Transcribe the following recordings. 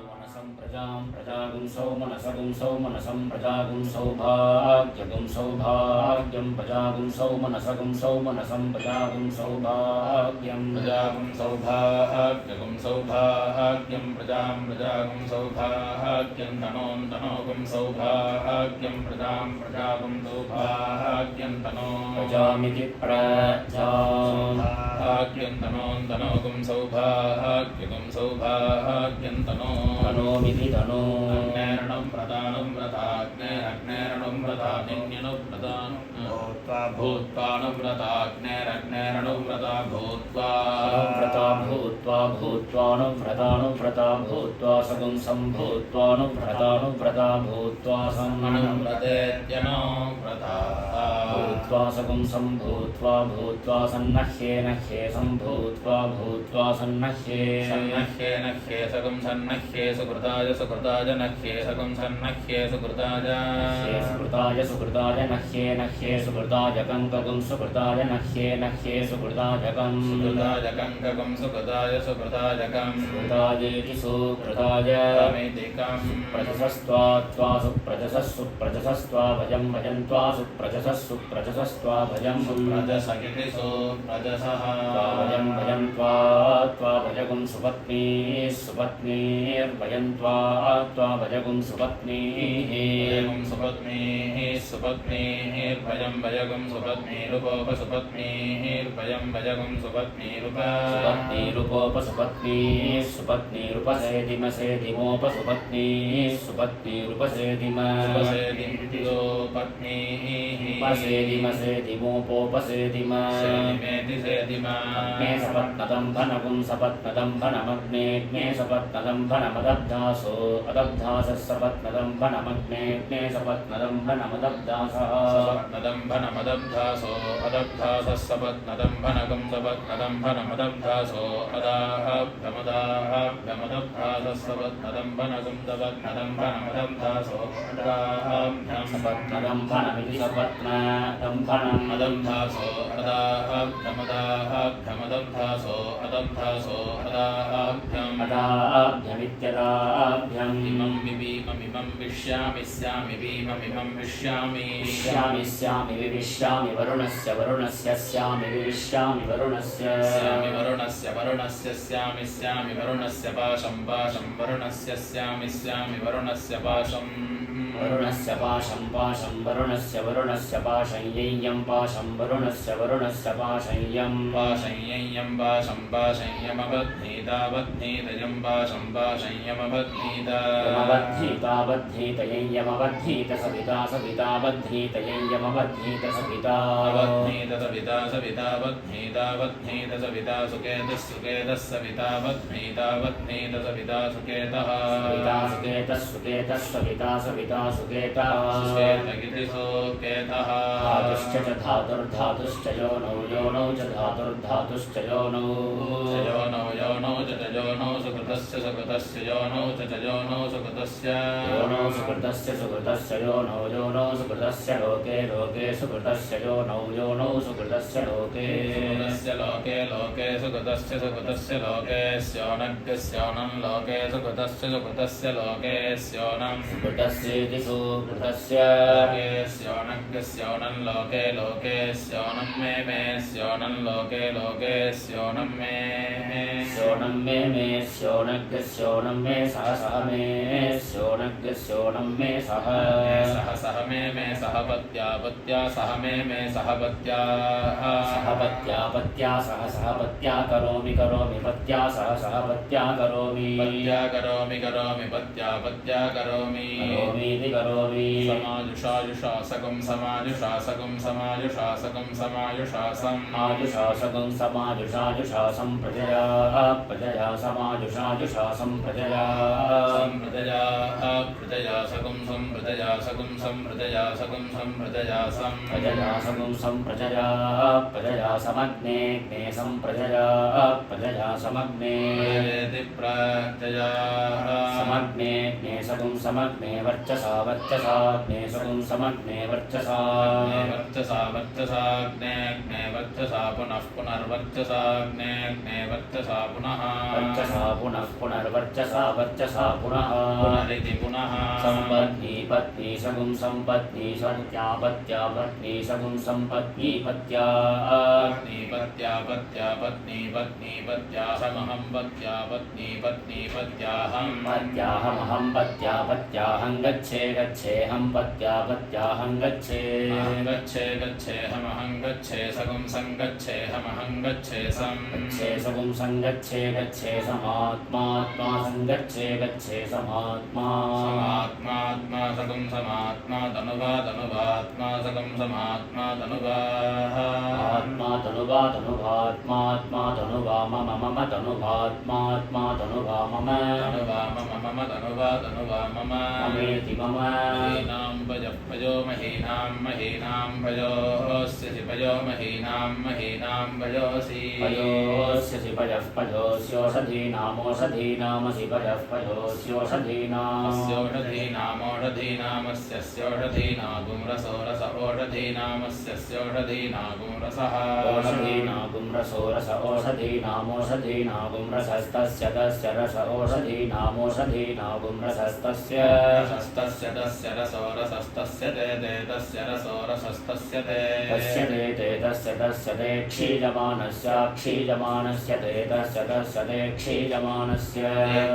सौमनसं प्रजां प्रजागुं सौमनसगुं सौमनसं प्रजागुं सौभाग्यगुं सौभाग्यं प्रजागुं सौमनसगुं सौमनसं प्रजागुं सौभाग्यं प्रजागुं सौभाग्यगुं सौभाग्यं प्रजागुं सौभाग्यं तनों तनोगुं सौभाग्यं प्रजागुं सौभाग्यं तनो प्रजामिति प्रजां तनोगुं सौभाग्यगुं सौभाग्यं तनोमिति तनो अग्नेरणं प्रदानं व्रताग्नेरग्नेरणं व्रतानिन्यनं प्रदानं भूत्वानं व्रताग्नेरग्नेरणं व्रता भूत्वा व्रता भूत्वा भूत्वानं व्रतानं व्रता भूत्वा सगुं संभूत्वानं व्रतानं व्रता भूत्वा सम्मनं व्रतेत्यनो व्रता भूत्वा सगुं संभूत्वा भूत्वा सन्नह्ये नह्ये संभूत्वा भूत्वा सन्नह्ये सन्नह्ये नह्ये सगुं सन्नह्ये सुकृताय सुकृताय नह्ये सगुं सन्नह्ये सुकृताय सुकृताय सुकृताय नह्ये नह्ये सुकृताय कंकगुं सुकृताय नह्ये नह्ये सुकृताय कं सुकृताय कंकगुं सुकृताय सुकृताय कं सुकृतायेति सुकृताय मेदिकं प्रजसस्त्वा त्वा सुप्रजसस्सु प्रजसस्त्वा भजं भजन्त्वा सुप्रजसस्सु प्रजसस्त्वा भजं प्रजसगिति सुप्रजसः भजं भजन्त्वा त्वा भजगुं सुपत्नी सुपत्नीर्भजन्त्वा त्वा भजगुं सुपत्नीः सुपत्नीः सुपत्नीर्भजं भजगुं सुपत्नीरुपोपसुपत्नीर्भजं भजगुं सुपत्नीरुप सुपत्नीरुपोपसुपत्नीः सुपत्नीरुपसेदिमसेदिमोपसुपत्नीः सुपत्नीरुपसेदिमसेदिमोपत्नीः पसेदिमसेदिमोपोपसेदिम सेदिमेति सेदिम अग्ने सपत्नदं भनगुं सपत्नदं भनमग्नेऽग्ने सपत्नदं भनमदब्धासो अदब्धासः सपत्नदं भनमग्नेऽग्ने सपत्नदं भनमदब्धासः सपत्नदं भनमदब्धासो अदब्धासः सपत्नदं भनगुं सपत्नदं भनमदब्धासो अदाभ्यमदाभ्यमदब्धासः सपत्नदं भनगुं सपत्नदं भनमदब्धासो अदाभ्यं सपत्नदं भनमिति सपत्नदं भनमदब्धासो अदाभ्यमदाभ्यमदब्धासो अदब्धासो अदाभ्यम् अदाभ्यमित्यदाभ्यम् इमं विभीममिमं विश्यामि स्यामि भीममिमं विश्यामि विश्यामि स्यामि विविश्यामि वरुणस्य वरुणस्य स्यामि विविश्यामि वरुणस्य स्यामि वरुणस्य वरुणस्य स्यामि स्यामि वरुणस्य पाशं पाशं वरुणस्य स्यामि स्यामि वरुणस्य पाशं वरुणस्य पाशं पाशं वरुणस्य वरुणस्य पाशय्यं पाशं वरुणस्य वरुणस्य पाशय्यं पाशय्यं पाशं पाशय्यमबद्धीताबद्धीतयं पाशं पाशय्यमबद्धीताबद्धीतयञ्यमबद्धीत सविता सविताबद्धीतयञ्यमबद्धीत सविता बद्धीत सविता सविताबद्धीताबद्धीत सविता सुकेतः सुकेतः सविताबद्धीताबद्धीत सविता सुकेतः सविता सुकेतः सुकेतः सविता सविता सुकेतः सुकेतगिति सुकेतः धातुश्च च धातुर्धातुश्च योनौ च धातुर्धातुश्च योनौ च योनौ सुकृतस्य सुकृतस्य योनौ च योनौ सुकृतस्य सुकृतस्य योनौ सुकृतस्य लोके लोके सुकृतस्य योनौ सुकृतस्य लोके लोके सुकृतस्य लोके स्योनग्स्योनं लोके सुकृतस्य लोके स्योनं सुकृतस्येति सुकृतस्य लोके स्योनग्स्योनं लोके लोके स्योनं मे स्योनं लोके लोके स्योनं मे स्योनं मे स्योनग्स्योनं मे सह मे स्योनग्स्योनं मे सह मे सह पत्या सह मे सह पत्या सह पत्या करोमि पत्या सह पत्या करोमि पत्या करोमि करोमि समाजुषासकं समाजुषासं प्रजया समाजुषासं प्रजया सगुं संप्रजया प्रजया समग्ने प्रजया समग्ने प्रजया समग्ने सगुं समग्ने वर्चसा वर्चसाग्ने सगुं समग्ने वर्चसाग्ने वर्चसाग्ने वर्चसा पुनः पुनर्वर्चसाग्ने वर्चसा पुनः वर्चसा पुनः पुनर्वर्चसा वर्चसा पुनः पुनरिति पुनः संपत्नी पत्नी सगुं संपत्नी सत्या पत्या पत्नी सगुं संपत्नी पत्या पत्नी पत्या पत्या पत्नी पत्नी पत्या समहं पत्या पत्नी पत्नी पत्याहं पत्याहमहं पत्या पत्याहं गच्छे गच्छेऽहं पत्या पत्याहं गच्छे गच्छे गच्छेऽहमहं गच्छे सगुं संगच्छेऽहमहं गच्छे सं गच्छे सगुं संगच्छे गच्छे समात्मात्मा संगच्छे गच्छे समात्मा समात्मात्मा सगुं समात्मा तनुवा तनुवात्मा सगुं समात्मा तनुवा आत्मा तनुवा तनुवात्मात्मा तनुवा मम मम तनुवात्मात्मा तनुवा मम तनुवा मम ममेति मम महीनां भजः भजो महीनां महीनां भजोऽस्यसि भजो महीनां भजोऽसि भजोऽस्यसि भजः भजोऽस्योषधीनामोषधीनामसि भजः भजोऽस्योषधीनामोषधीनामस्योषधीनागुं रसो रस ओषधीनामस्योषधीनागुं रसः ओषधीनागुं रसो रस ओषधीनामोषधीनागुं रसस्तस्य तस्य रस ओषधीनामोषधीनागुं रसस्तस्य रसस्तस्य तस्य रसो रसस्तस्य ते ते तस्य रसो रसस्तस्य ते तस्य ते ते तस्य तस्य ते क्षीयमानस्य क्षीयमानस्य ते तस्य तस्य ते क्षीयमानस्य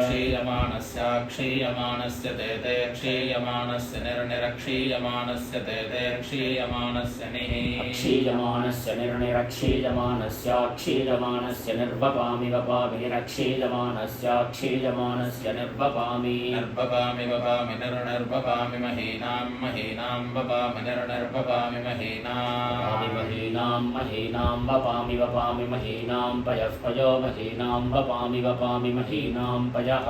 क्षीयमानस्य क्षीयमानस्य ते ते क्षीयमानस्य निर्निरक्षीयमानस्य ते ते क्षीयमानस्य निः क्षीयमानस्य निर्निरक्षीयमानस्य क्षीयमानस्य निर्वपामि वपामि निरक्षीयमानस्य क्षीयमानस्य निर्वपामि निर्वपामि वपामि निर्निर्वपामि महीनां महीनां वपामि निर्निर्वपामि महीनां महीनां वपामि वपामि महीनां पयः पयो महीनां वपामि वपामि महीनां पयः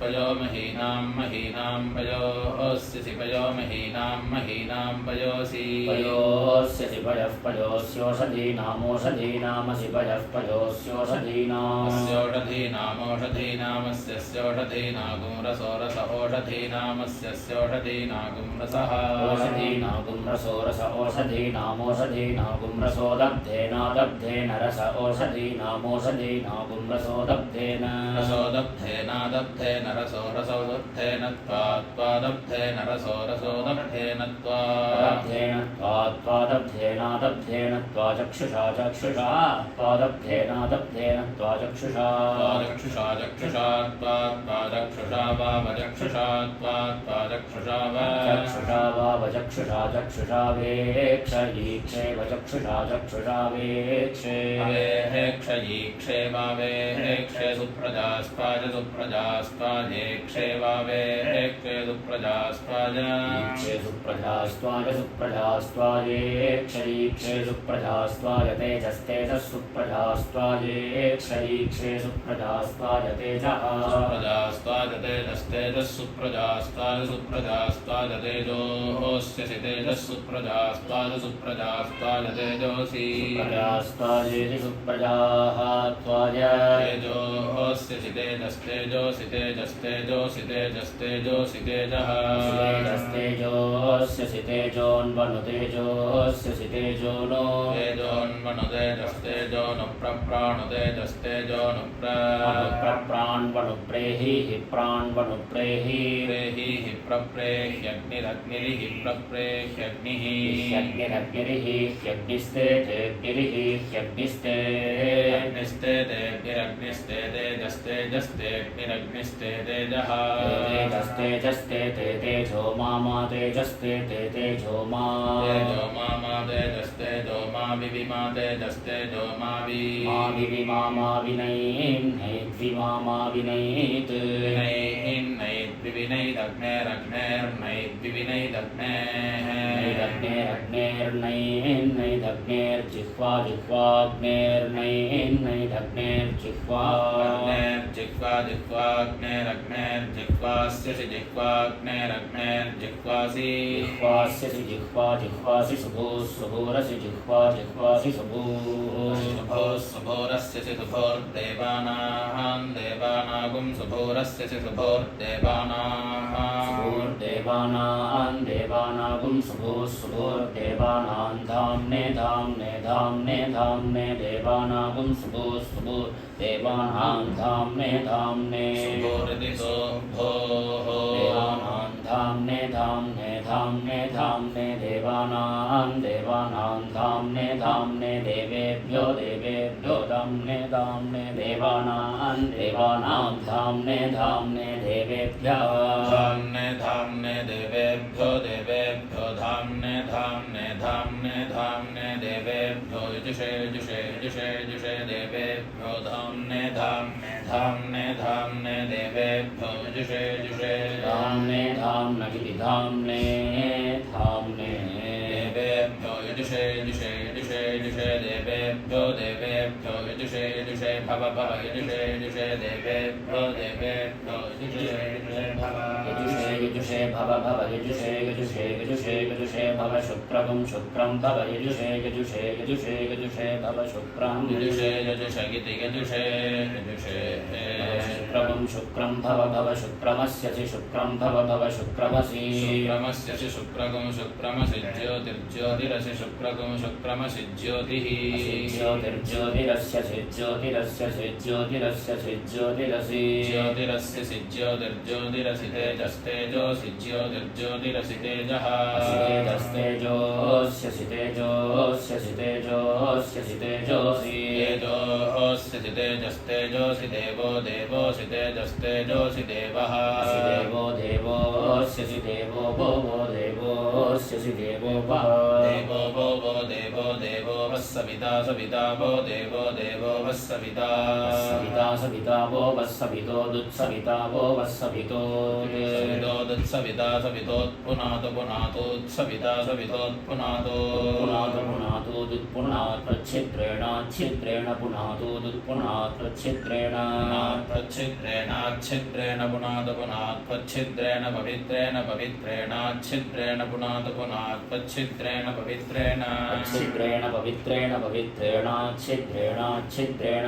पयो महीनां पयोऽस्यसि पयो महीनां पयोऽसि पयोऽस्यसि पयः पयोऽस्योषधीनामोषधीनामसि पयः पयोऽस्योषधीनामोषधीनामस्योषधीनागुं रसो रस ओषधीनामस्योषधीनागुं रसः ओषधीनागुं रसो रस ओषधीनामोषधीनागुं रसो दब्धेनादब्धेन रस ओषधीनामोषधीनागुं रसो दब्धेन रसो दब्धेनादब्धेन रसो रसो दब्धेन त्वादब्धेन रसो रसो दब्धेन त्वादब्धेनादब्धेन त्वाचक्षुषा चक्षुषा त्वादब्धेनादब्धेन त्वाचक्षुषा त्वाचक्षुषा चक्षुषा त्वाचक्षुषा वावचक्षुषा त्वाचक्षुषा वावचक्षुषा चक्षुषा वेक्षयीक्षे वचक्षुषा चक्षुषा वेक्षे वेक्षयीक्षे वावेक्षे सुप्रजास्त्वाज सुप्रजास्त्वाजेक्षे वावेक्षे सुप्रजास्त्वाज ईक्षे सुप्रजास्त्वाज सुप्रजास्त्वाजेक्षयीक्षे सुप्रजास्त्वाज तेजस्तेजः सुप्रजास्त्वाजेक्षयीक्षे सुप्रजास्त्वाज तेजः सुप्रजास्त्वाज तेजस्तेजः सुप्रजास्त्वाज सुप्रजास्त्वाज तेजोऽस्यसि तेजः सुप्रजास्त्वाज सुप्रजास्त्वाज तेजोऽसि सुप्रजास्त्वाजेति सुप्रजाः त्वाज तेजोऽस्यसि तेजस्तेजोऽसि तेजस्तेजोऽसि तेजस्तेजोऽसि तेजः तेजस्तेजोऽस्यसि तेजोन्वनु तेजोऽस्यसि तेजोनो तेजोन्वनु तेजस्तेजोनु प्रप्राणु तेजस्तेजोनु प्रप्राण्वनु प्रेहि प्राण्वनु प्रेहि प्रेहि प्रप्रेह्यग्निरग्निरिः प्रप्रेह्यग्निः ह्यग्निरग्निरिः ह्यग्निस्ते तेऽग्निरिः ह्यग्निस्ते अग्निस्ते तेऽग्निरग्निस्ते तेजस्तेजस्तेऽग्निरग्निस्ते तेजः तेजस्तेजस्ते ते तेजो मामा तेजस्ते ते तेजो मा तेजो मामा तेजस्तेजो मा विविमा तेजस्तेजो मा विविमा मा विनैन्नैद्विमामा विनैत् नैदग्नेर्नैद्विविनैदग्नेर्नैदग्नेरग्नेर्नैदग्नेर्जिह्वा जिह्वाग्नेर्नैदग्नेर्जिह्वा जिह्वा जिह्वाग्नेरग्नेर्जिह्वास्यसि जिह्वाग्नेरग्नेर्जिह्वासि जिह्वास्यसि जिह्वा जिह्वासि सुभूः सुभूरसि जिह्वा जिह्वासि सुभूः सुभोरस्य सुभोर्देवानां देवानागुं सुभोरस्य सुभोर्देवानां सुभोर्देवानां देवानागुं सुभोर्देवानां धाम्ने धाम्ने धाम्ने धाम्ने देवानागुं सुभोर्देवानां धाम्ने धाम्ने सुभोर्दिशो देवानां धाम्ने धाम्ने धाम्ने धाम्ने देवानां धाम्ने धाम्ने देवेभ्यो धाम्ने धाम्ने देवानां धाम्ने धाम्ने देवेभ्यः धाम्ने धाम्ने देवेभ्यो धाम्ने धाम्ने धाम्ने धाम्ने देवेभ्यो जुषे देवेभ्यो धाम्ने धाम्ने धाम्ने धाम्ने देवेभ्यो जुषे धाम्ने धाम्नगिति धाम्ने धाम्ने देवेभ्यो जुषे देवेभ्यो जुषे भव जुषे देवेभ्यो यजुषे भव यजुषे भव शुक्रं भव यजुषे भव शुक्रं यजुषे शुक्रं भव शुक्रमस्य शुक्रं भव शुक्रमसि शुक्रमसि ज्योतिर्ज्योतिरसि शुक्रमसि ज्योतिः ज्योतिर्ज्योतिरस्य ज्योतिरसि ज्योतिर्ज्योतिरसि तेजस्तेजोसि ज्योतिर्ज्योतिरसि तेजः तेजस्तेजोस्यसि तेजोस्यसि तेजोसि तेजस्तेजोसि देवोऽसि तेजस्तेजोसि देवः देवोऽस्यसि देवो देवोऽस्यसि देवो देवो वस्सविता वो देवो वस्सविता वो वस्सवितो दुत्सविता वो वस्सवितो दुत्सविता सवितोत्पुनातोत्सविता सवितोत्पुनात् प्रच्छिद्रेण पुनातो दुत्पुनात् प्रच्छिद्रेण पुनात् प्रच्छिद्रेण पवित्रेण पुनात् प्रच्छिद्रेण पवित्रेण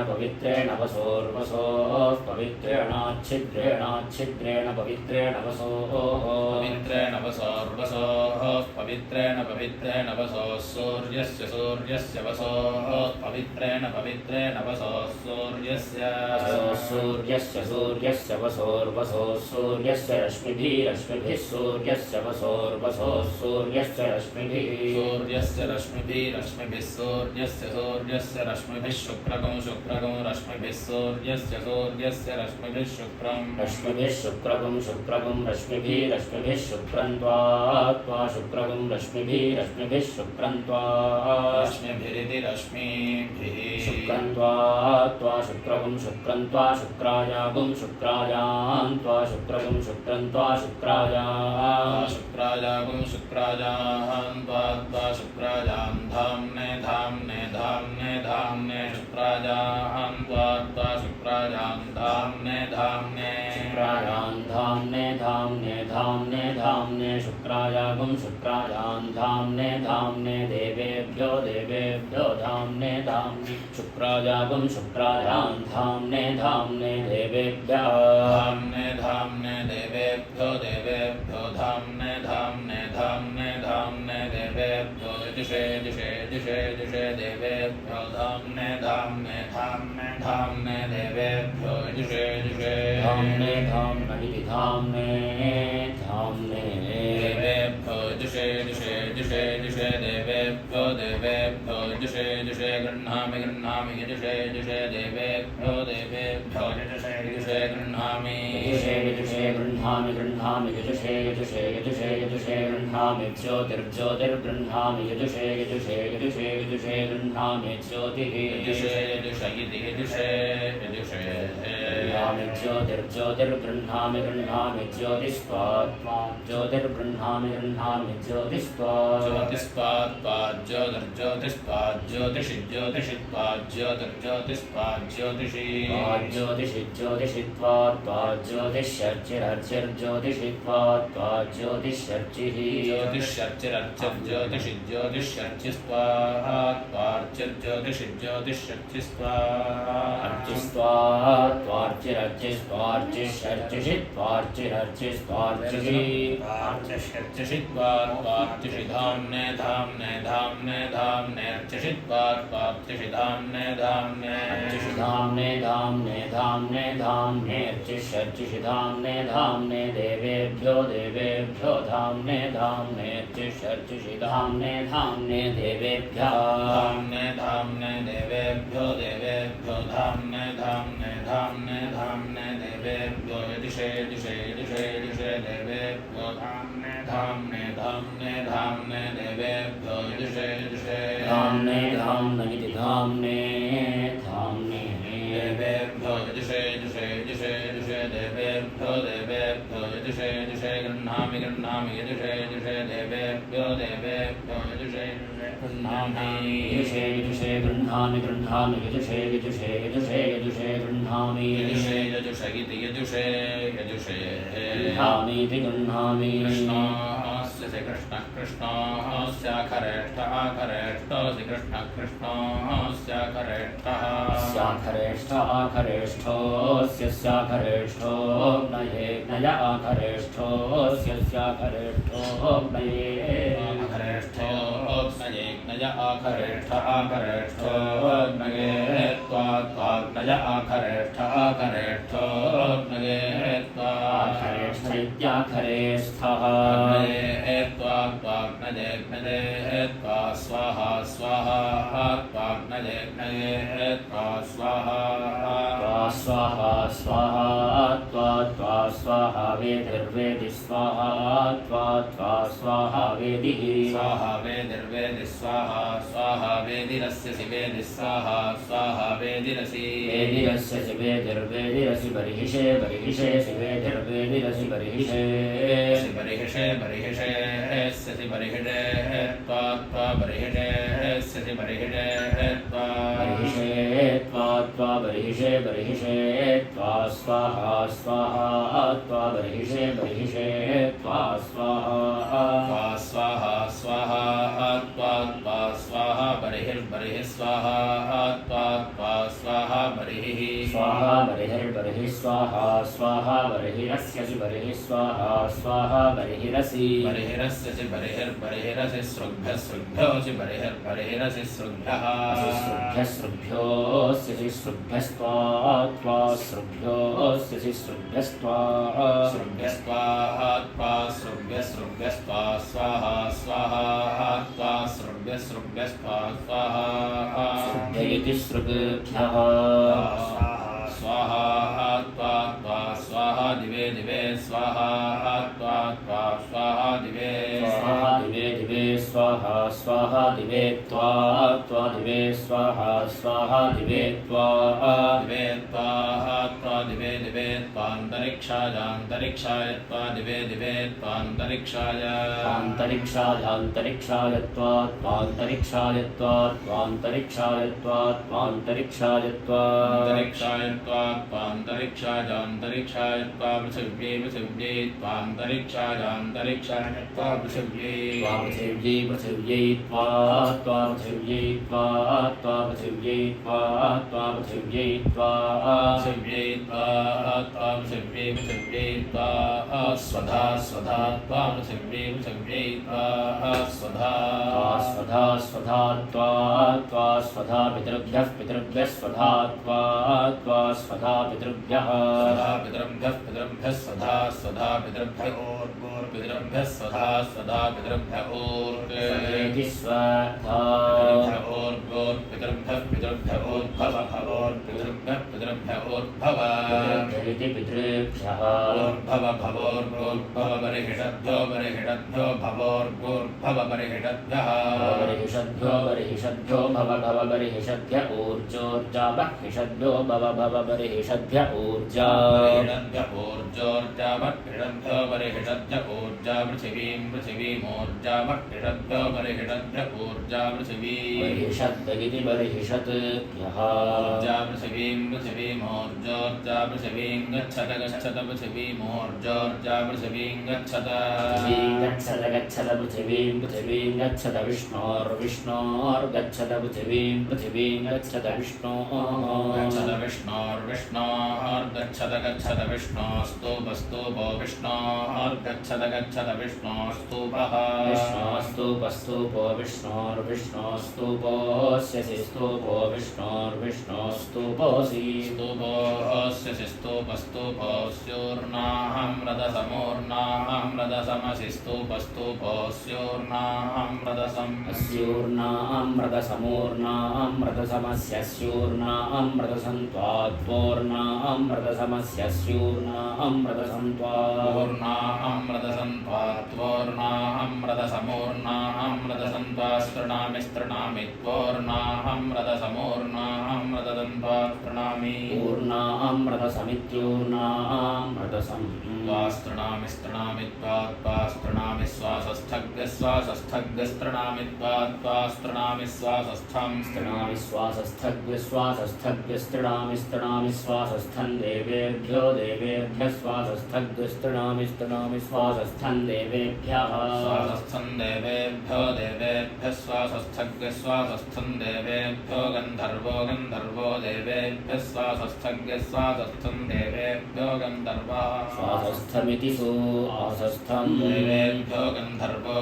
पवित्रेण वसोर्वसोः पवित्रेणाच्छिद्रेण पवित्रेण वसोः पवित्रेण वसोः सूर्यस्य वसोः पवित्रेण वसोः सूर्यस्य वसोर्वसोः सूर्यस्य रश्मिभिः सूर्यस्य वसोर्वसोः सूर्यस्य रश्मिभिः सूर्यस्य रश्मिभिः शुक्रं रश्मिभिः सूर्यस्य रश्मिभिः शुक्रं रश्मिभिः शुक्रं त्वा शुक्रं रश्मिभिः शुक्रं त्वा रश्मिभिरिति रश्मिभिः शुक्रं त्वा शुक्रं त्वा शुक्रायागुं शुक्रायां त्वा शुक्रं त्वा शुक्रायागुं शुक्रायां त्वा शुक्रायां धाम्ने शुक्रायां त्वा शुक्रायां धाम्ने शुक्रायागुं शुक्रायां धाम्ने देवेभ्यो धाम्ने शुक्रायागुं शुक्रायां धाम्ने देवेभ्यः धाम्ने देवेभ्यो धाम्ने देवेभ्यो जुषे देवेभ्यो धाम्ने देवेभ्यो जुषे धाम्नगिति धाम्ने देवेभ्यो जुषे देवेभ्यो जुषे गृह्णामि जुषे देवेभ्यो जुषे गृह्णामि जुषे गृह्णामि ज्योतिर्गृह्णामि जुषे गृह्णामि ज्योतिः ज्योतिर्गृह्णामि ज्योतिस्त्वा ज्योतिर्गृह्णामि ज्योतिस्त्वा ज्योतिर्ज्योतिरसि ज्योतिष्पाज्योतिषि ज्योतिष्पाज्योतिर्ज्योतिष्पाज्योतिषि ज्योतिषिज्योतिषित्वाज्योतिष्यर्चिरर्चिर्ज्योतिषि त्वाज्योतिष्यर्चिः ज्योतिष्यर्चिरर्चिर्ज्योतिषि ज्योतिष्यर्चिस्वाहात्वार्चिर्ज्योतिषि अर्चिस्त्वार्चिरर्चिस्त्वार्चिषर्चिषि त्वार्चिरर्चिस्त्वार्चिः अर्चिषि त्वार्चिषि धाम्ने धाम्ने धाम्ने धाम्नेर्चिषि त्वार्चिषि धाम्ने धाम्ने धाम्ने धाम्ने धाम्ने धाम्नेर्चिषर्चिषि धाम्ने धाम्ने देवेभ्यो देवेभ्यो धाम्ने धाम्नेर्चिषर्चिषि धाम्ने धाम्ने देवेभ्यः धाम्ने धाम्ने देवेभ्यो देवेभ्यो धाम्ने धाम्ने धाम्ने धाम्ने देवेभ्यो दिशे दिशे दिशे दिशे देवेभ्यो धाम्ने धाम्ने धाम्ने धाम्ने देवेभ्यो दिशे दिशे धाम्ने धाम्ने इति धाम्ने धाम्ने देवेभ्यो दिशे दिशे दिशे दिशे देवेभ्यो देवेभ्यो दिशे दिशे गृह्णामि गृह्णामि दिशे दिशे देवेभ्यो देवेभ्यो दिशे गृह्णामि यजुषे यजुषे गृह्णामि गृह्णामि यजुषे यजुषे यजुषे यजुषे गृह्णामि यजुषे यजुषे इति यजुषे यजुषे गृह्णामि इति गृह्णामि कृष्णस्य कृष्णः कृष्णस्याखरेष्ठः खरेष्ठोऽसि कृष्णः कृष्णस्याखरेष्ठः स्याखरेष्ठ आखरेष्ठोऽस्य स्याखरेष्ठो नये नय आखरेष्ठोऽस्य स्याखरेष्ठो नये आखरेष्ठोऽप्नये नय आखरेष्ठ आखरेष्ठोऽप्नये त्वात्वाग्नय आखरेष्ठ आखरेष्ठोऽप्नये आखरेष्ठ इत्याखरेस्थः त्वाग्नये त्वा स्वाहा स्वाहा त्वाग्नये त्वा स्वाहा स्वाहा स्वाहा त्वा स्वाहा वेदिर्वेदि स्वाहा त्वा स्वाहा वेदिः स्वाहा वेदिर्वेदि स्वाहा स्वाहा वेदिरस्य शिवेदि स्वाहा स्वाहा वेदिरसि वेदिरस्य शिवेदिर्वेदिरसि बर्हिषे बर्हिषे शिवेदिर्वेदिरसि बर्हिषे बर्हिषे बर्हिषे स्यसि बर्हिषे त्वा बर्हिषे स्यसि बर्हिषे त्वा बर्हिषे त्वा बर्हिषे बर्हिषे त्वा स्वाहा स्वाहा त्वा बर्हिषे बर्हिषे त्वा स्वाहा स्वाहा स्वाहा त्वा स्वाहा बर्हिर्बर्हिः स्वाहा त्वा स्वाहा बर्हिः स्वाहा बर्हिर्बर्हिः स्वाहा स्वाहा बर्हिरस्यसि बर्हिः स्वाहा स्वाहा बर्हिरसि बर्हिरस्यसि बर्हिर्बर्हिरसि सृग्भ्यः सृग्भ्योऽसि बर्हिर्बर्हिरसि सृग्भ्यः सृग्भ्यस्सृग्भ्योऽस्यसि सृग्भ्यस्त्वा त्वा सृग्भ्योऽस्यसि सृग्भ्यस्त्वा सृग्भ्यस्त्वा त्वा सृग्भ्यस्त्वा स्वाहा स्वाहा त्वा सृग्भ्यस्त्वा स्वाहा सृग्भ्य इति सृग्भ्यः स्वाहा त्वा स्वाहा दिवे दिवे स्वाहा त्वा स्वाहा दिवे स्वाहा दिवे दिवे स्वाहा स्वाहा दिवे त्वा दिवे स्वाहा स्वाहा दिवे त्वा दिवे त्वा दिवे दिवे त्वान्तरिक्षायान्तरिक्षाय त्वा दिवे दिवे त्वान्तरिक्षाय आन्तरिक्षायान्तरिक्षाय त्वान्तरिक्षाय त्वान्तरिक्षाय त्वान्तरिक्षाय त्वान्तरिक्षाय त्वान्तरिक्षायान्तरिक्षाय त्वा पृथिव्यै पृथिव्यै त्वान्तरिक्षायान्तरिक्षाय त्वा पृथिव्यै पृथिव्यै पृथिव्यै त्वा पृथिव्यै त्वा पृथिव्यै त्वा पृथिव्यै त्वा पृथिव्यै त्वा पृथिव्यै पृथिव्यै त्वा स्वधा स्वधा त्वा पृथिव्यै पृथिव्यै त्वा स्वधा स्वधा स्वधा त्वा स्वधा पितृभ्यः पितृभ्यः स्वधा त्वा स्वधा पितृभ्यः पितृभ्यः स्वधा स्वधा पितृभ्यः पितृभ्यः स्वधा स्वधा पितृभ्यः वेदि स्वधा पितृभ्यः भव पितृभ्यः इति पितृभ्यः भव बर्हिषद्भ्यो बर्हिषद्भ्यो भवोर्भव बर्हिषद्भ्यः बर्हिषद्भ्यो भव बर्हिषद्भ्य ऊर्जोर्जा बर्हिषद्भ्यो भव बर्हिषद्भ्य ऊर्जा ऊर्जोर्जा बर्हिषद्भ्यो बर्हिषद्भ्य ऊर्जा पृथिवीं पृथिवीमोर्जा बर्हिषद्भ्यो बर्हिषद्भ्य बर्हिषद्भ्यपूर्जा पृथिवी बर्हिषद्दगिति बर्हिषद्भ्यः ऊर्जा पृथिवीमूर्जोर्जा पृथिवीं गच्छत गच्छत पृथिवीमूर्जोर्जा पृथिवीं गच्छत गच्छत गच्छत पृथिवीं गच्छत विष्णोर्गच्छत पृथिवीं गच्छत गच्छत विष्णोर्गच्छत गच्छत विष्णोस्तूपस्तूपो विष्णोर्गच्छत गच्छत विष्णोस्तूपः विष्णोस्तूपस्तूपो विष्णोस्तूपोऽस्यसि स्तूपो विष्णोस्तूपोऽसि स्तूपोऽस्यसि स्तूपस्तूपोऽस्योर्नाहम्रतसमोर्नाहम्रतसमसि स्तूपस्तूपोऽस्योर्नाहम्रतसम् अस्यूर्नाहम्रतसमस्यस्यूर्नाहम्रतसन्त्वात्पोर्नाहम्रतसमस्यस्यूर्नाहम्रतसन्त्वात्पोर्नाहम्रतसन्त्वास्तृणामि त्वोर्नाहम्रतसमोर्नाहम्रतसन्त्वात्प्रणामि पूर्णामृतसमित्यूर्णामृतसम् त्वास्तृणामि त्वात्पास्तृणामि श्वासस्थग्यस्वासस्थग्यस्त्रणामि त्वात्पास्तृणामि श्वासस्थम् स्त्रणामि श्वासस्थग्यस्वासस्थग्यस्त्रणामि श्वासस्थं देवेभ्यो श्वासस्थग्यस्त्रणामि श्वासस्थं देवेभ्यः श्वासस्थं देवेभ्यो श्वासस्थग्यस्वासस्थं देवेभ्यो गन्धर्वो देवेभ्यः श्वासस्थग्यस्वासस्थं देवेभ्यो गन्धर्वः श्वासस्थमिति आसस्थं देवेभ्यो गन्धर्वो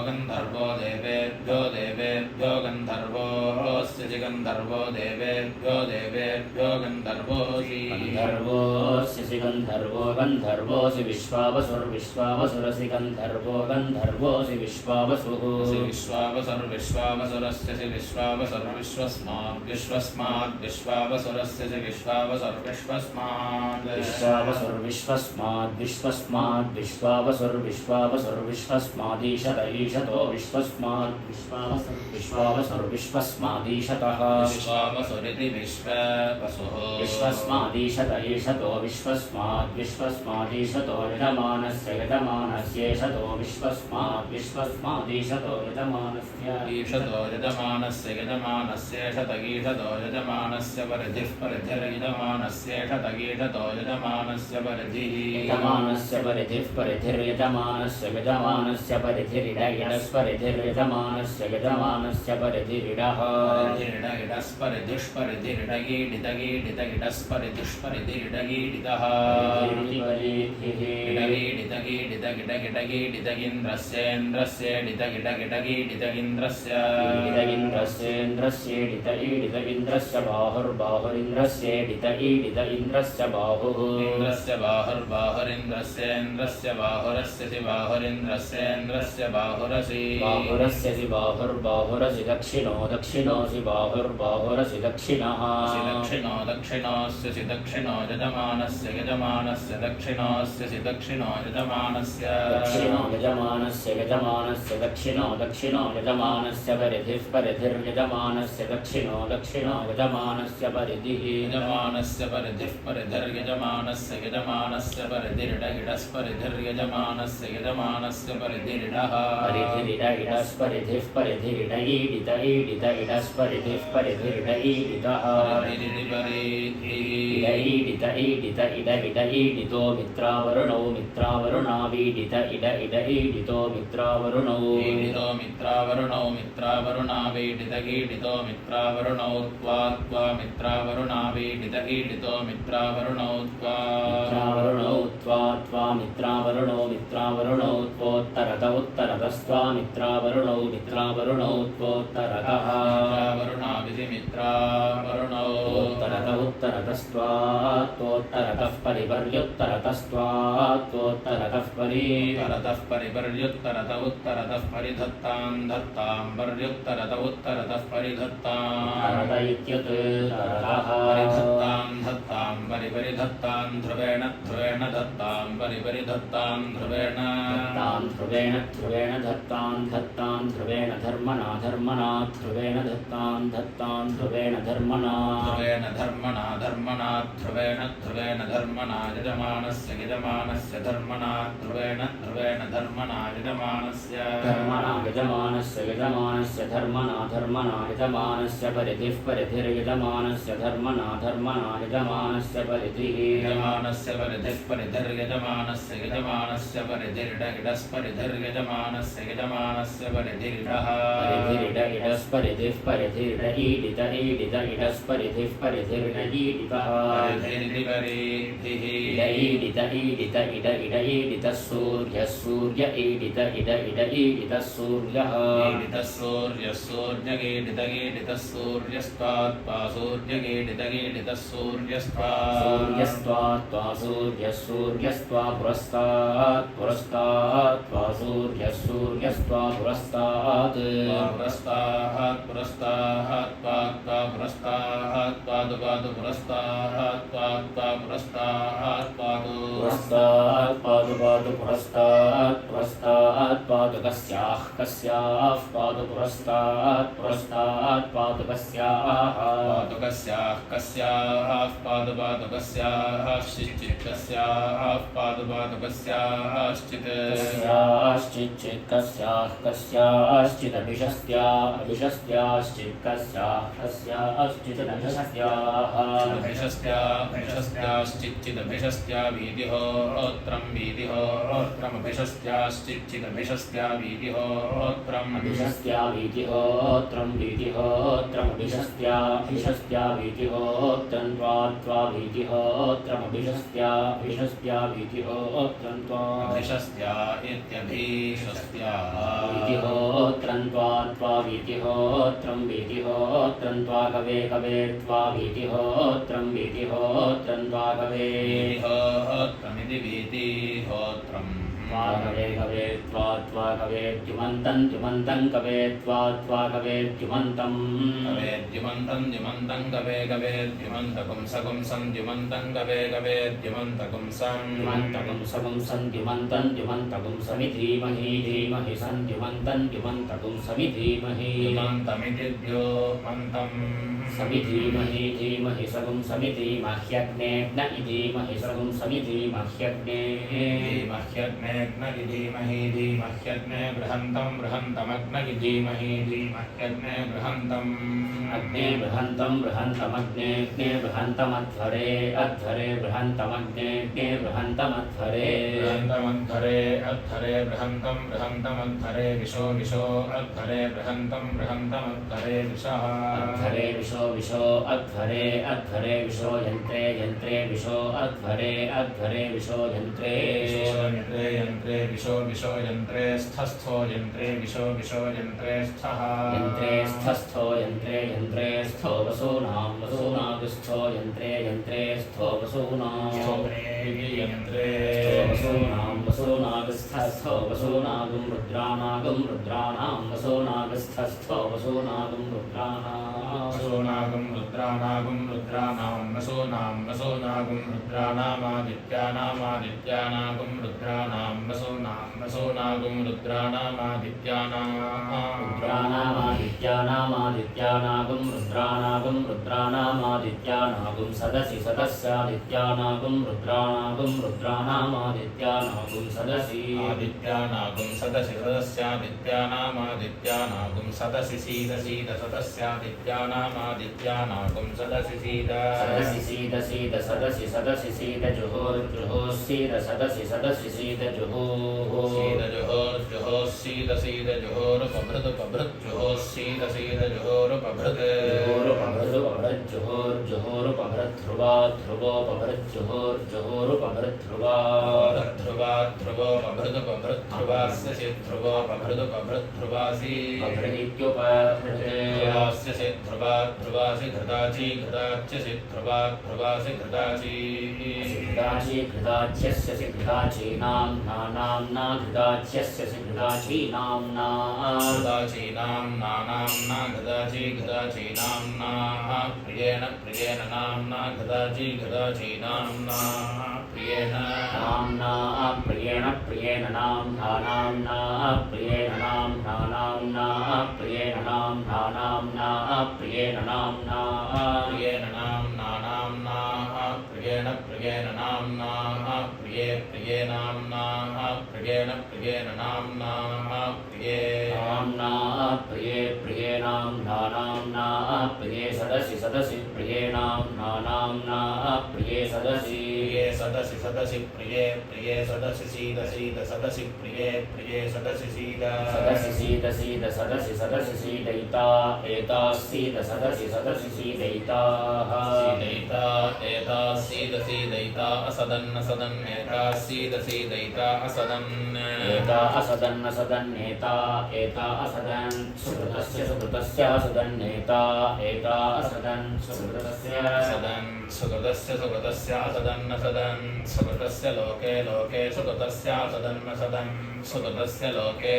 देवेभ्यो गन्धर्वोऽस्यसि गन्धर्वो देवेभ्यो गन्धर्वोऽसि गन्धर्वोऽसि विश्वावसुरसि गन्धर्वोऽसि विश्वावसुः विश्वावसुरस्यसि विश्वावसुर्विश्वस्माद् विश्वावसुरस्यसि विश्वावसुर्विश्वस्माद् ईशतो विश्वावसुर्विश्वस्मादीशतः विश्वावसुरिति विश्ववसुः विश्वस्मादीशतो विश्वस्मादीशतो यजमानस्येषतो विश्वस्मादीशतो यजमानस्येषतगीषतो यजमानस्य परिधिः परिधिर्यजमानस्येषतगीषतो यजमानस्य परिधिः यजमानस्य परिधिर्यजमानस्य परिधिरिडः परिधिर्डगिडिदगिडिदगिडस्परिधिष्परिधिर्डगिडिदः इन्द्रस्य बाहुर्बाहुरिन्द्रस्य बाहुः इन्द्रस्य बाहुर्बाहुरिन्द्रस्य बाहुरस्यसि बाहुरिन्द्रस्य बाहुरसि बाहुरसि दक्षिणोऽसि बाहुरसि दक्षिणः दक्षिणोऽस्यसि दक्षिणो यजमानस्य दक्षिणोऽस्यसि दक्षिणो यजमानस्य दक्षिणो यजमानस्य परिधिर्यजमानस्य दक्षिणो यजमानस्य परिधिः यजमानस्य परिधिर्यजमानस्य परिधिर्डगिडस्परिधिर्यजमानस्य परिधिरिडः परिधिरिडस्परिधिरिडः ईडितो मित्रावरुणो मित्रावरुणावीडितो मित्रावरुणौ त्वा मित्रावरुणावीडितो मित्रावरुणौ मित्रावरुणौ त्वोत्तरतस्त्वा मित्रावरुणौ त्वोत्तरतः मित्रावरुणाविधि मित्रावरुणौ उत्तरतस्त्वा त्वोत्तरतः परिपर्युत्तरतस्त्वा त्वोत्तरतः परिपर्युत्तरत उत्तरतः परिधत्तां धत्तां पर्युत्तरत उत्तरतः परिधत्तां इत्युत् परिधत्तां धत्तां धत्तां परिपरिधत्तां ध्रुवेण ध्रुवेण धत्तां परिपरिधत्तां ध्रुवेण धत्तां ध्रुवेण ध्रुवेण धत्तां धत्तां ध्रुवेण धर्मणा धर्मणा ध्रुवेण धत्तां धत्तां ध्रुवेण धर्मणा ध्रुवेण धर्मणा धर्मणा ध्रुवेण ध्रुवेण धर्मणा यजमानस्य यजमानस्य धर्मणा ध्रुवेण ध्रुवेण धर्मणा यजमानस्य धर्मणा यजमानस्य यजमानस्य धर्मणा धर्मणा यजमानस्य परिधिः परिधिर्यजमानस्य धर्मणा धर्मणा यजमानस्य परिधिः यजमानस्य परिधिः परिधिर्यजमानस्य यजमानस्य परिधिर्डगिडस्परिधिर्यजमानस्य यजमानस्य परिधिर्डः परिधिरिड इडस्परिधिः परिधिर्ड ईडित ईडित इडस्परिधिः परिधिर्डईडितः परिधिरिपरिधिः ईडित ईडित इड इड ईडितः सूर्यः सूर्य ईडित इड इड ईडितः सूर्यः ईडितः सूर्यः सूर्यगीडितगीडितः सूर्यस्त्वात्पा सूर्यगीडितगीडितः सूर्यस्त्वात् सूर्यस्त्वा सूर्यः सूर्यस्त्वा पुरस्तात् पुरस्तात् त्वा सूर्यः सूर्यस्त्वा पुरस्तात् पुरस्तात् पुरस्तात् त्वा पुरस्तात् पादु पादु पुरस्तात् त्वा पुरस्तात् पादु पुरस्तात् पादु पादु पुरस्तात् पुरस्तात् पादु कस्याः कस्याः पादु पुरस्तात् पुरस्तात् पादु कस्याः पादु कस्याः कस्याः पादु पादु कस्याः श्चित् कस्याः पादु पादु कस्याश्चित् कस्याश्चित् कस्याः कस्याश्चिदभिषस्त्या अभिषस्त्याश्चित् कस्याः कस्याश्चिदभिषस्त्याः अभिषस्त्याश्चिच्चिदभिषस्त्या वीदिहोत्रं वीदिहोत्रमभिषस्त्याश्चिच्चिदभिषस्त्या वीदिहोत्रम् अभिषस्त्या वीतिहोत्रं वीतिहोत्रमभिषस्त्या अभिषस्त्या वीतिहोत्रं त्वा वीतिहोत्रमभिषस्त्या अभिषस्त्या वीतिहोत्रं त्वा अभिषस्त्या इत्यभिषस्त्या वीतिहोत्रं त्वा वीतिहोत्रं वीतिहोत्रं त्वा कवे कवे त्वा वीतिहोत्रं वीतिहोत्रं त्वा कवे वीतिहोत्रमिति वीतिहोत्रम् कवे कवे त्वा कवे द्युमन्तं द्युमन्तं कवे त्वा कवे द्युमन्तं कवेद्युमन्तं द्युमन्तं कवे कवेद्युमन्तकुं सकुंसं द्युमन्तं कवे कवेद्युमन्तकुं सं द्युमन्तकुं सकुंसं द्युमन्तं द्युमन्तकुं समिधीमहि धीमहि सन्द्युमन्तं द्युमन्तकुं समिधीमहि द्युमन्तमिति द्योमन्तम् समिधीमहि धीमहि सकुं समिधीमह्यग्ने न इधीमहि सकुं समिधीमह्यग्ने धीमह्यग्नेऽग्न धीमहि धीमह्यग्ने बृहन्तं बृहन्तमग्न धीमहि धीमह्यग्ने बृहन्तम् अग्ने बृहन्तं बृहन्तमग्नेऽग्ने बृहन्तमध्वरे अध्वरे बृहन्तमग्नेऽग्ने बृहन्तमध्वरे बृहन्तमध्वरे अध्वरे बृहन्तं बृहन्तमध्वरे विशो विशो अध्वरे बृहन्तं बृहन्तमध्वरे विशः अध्वरे विशो विशो अध्वरे अध्वरे विशो यन्त्रे यन्त्रे विशो अध्वरे अध्वरे विशो यन्त्रे यन्त्रे यन्त्रे विशो विशो यन्त्रे स्थस्थो यन्त्रे विशो विशो यन्त्रे स्थः यन्त्रे स्थस्थो यन्त्रे यन्त्रे स्थो वसूनां वसूनागस्थो यन्त्रे यन्त्रे स्थो वसूनां यन्त्रे वसूनां वसूनागस्थस्थो वसूनागं रुद्रानागं रुद्राणां वसूनागस्थस्थो वसूनागं रुद्राणां वसूनागं रुद्रानागं रुद्राणां वसूनां वसूनागं रुद्राणामादित्यानामादित्यानागं रुद्राणां वसूनां वसूनागं रुद्राणामादित्यानामादित्यानागं रुद्राणागं रुद्राणामादित्यानागं सदसि सदस्यादित्यानागं रुद्राणागं रुद्राणामादित्यानागं सदसि आदित्यानागं सदसि सदस्यादित्यानामादित्यानागं सदसि सीद सीद सदस्यादित्यानामादित्यानागं सदसि सीद सदसि सीद सीद सदसि सदसि सीद जुहोर् जुहोः सीद सदसि सदसि सीद जुहोः सीद जुहोर् जुहोः सीद सीद जुहोर् पभृत् पभृत् जुहोः सीद सीद जुहोर् पभृत् जुहोर् पभृत् पभृत् जुहोर् जुहोर् पभृत् ध्रुवा ध्रुवो पभृत् जुहोर् जुहोर् पभृत् ध्रुवा ध्रुवा ध्रुवो पभृत् पभृत् ध्रुवास्य सिद् ध्रुवो पभृत् पभृत् ध्रुवासि ध्रुवास्य सिद् ध्रुवा ध्रुवासि घृताचि घृताच्य सिद् ध्रुवा ध्रुवासि घृताचि घृताचि घृताच्यस्य सि घृताचीनां नाम्ना घृताच्यस्य सि घृताचीनां घृताचीनां नाम्ना घृताचि घृताचीनां प्रिय प्रियेण प्रियेण नाम्ना गदाची गदाची नाम्ना प्रियेण नाम्ना प्रियेण प्रियेण नाम्ना नाम्ना प्रियेण नाम्ना नाम्ना प्रियेण नाम्ना नाम्ना प्रियेण नाम्ना प्रियेण नाम्ना नाम्ना प्रियेण प्रियेण नाम्ना प्रिये प्रिये नाम्ना प्रियेण प्रियेण नाम्ना प्रिये नाम्ना प्रिये प्रिये नाम्ना नाम्ना प्रिये सदसि सदसि प्रिये नाम्ना नाम्ना प्रिये सदसि प्रिये सदसि सदसि प्रिये प्रिये सदसि सीद सीद सदसि प्रिये प्रिये सदसि सीद सदसि सीद सीद सदसि सदसि सीदयिता एता सीद सदसि सदसि सीदयिताः सीदयिता एता सीद सीदयिता असदन्न सदन् एता सीद सीदयिता असदन् एता असदन्न सदन्नेता एता असदन् सुकृतस्य सुकृतस्य असदन्नेता एता असदन् सुकृतस्य सदन् सुकृतस्य सुकृतस्य असदन्न सदन् सुकृतस्य लोके लोके सुकृतस्य असदन्न सदन् सुकृतस्य लोके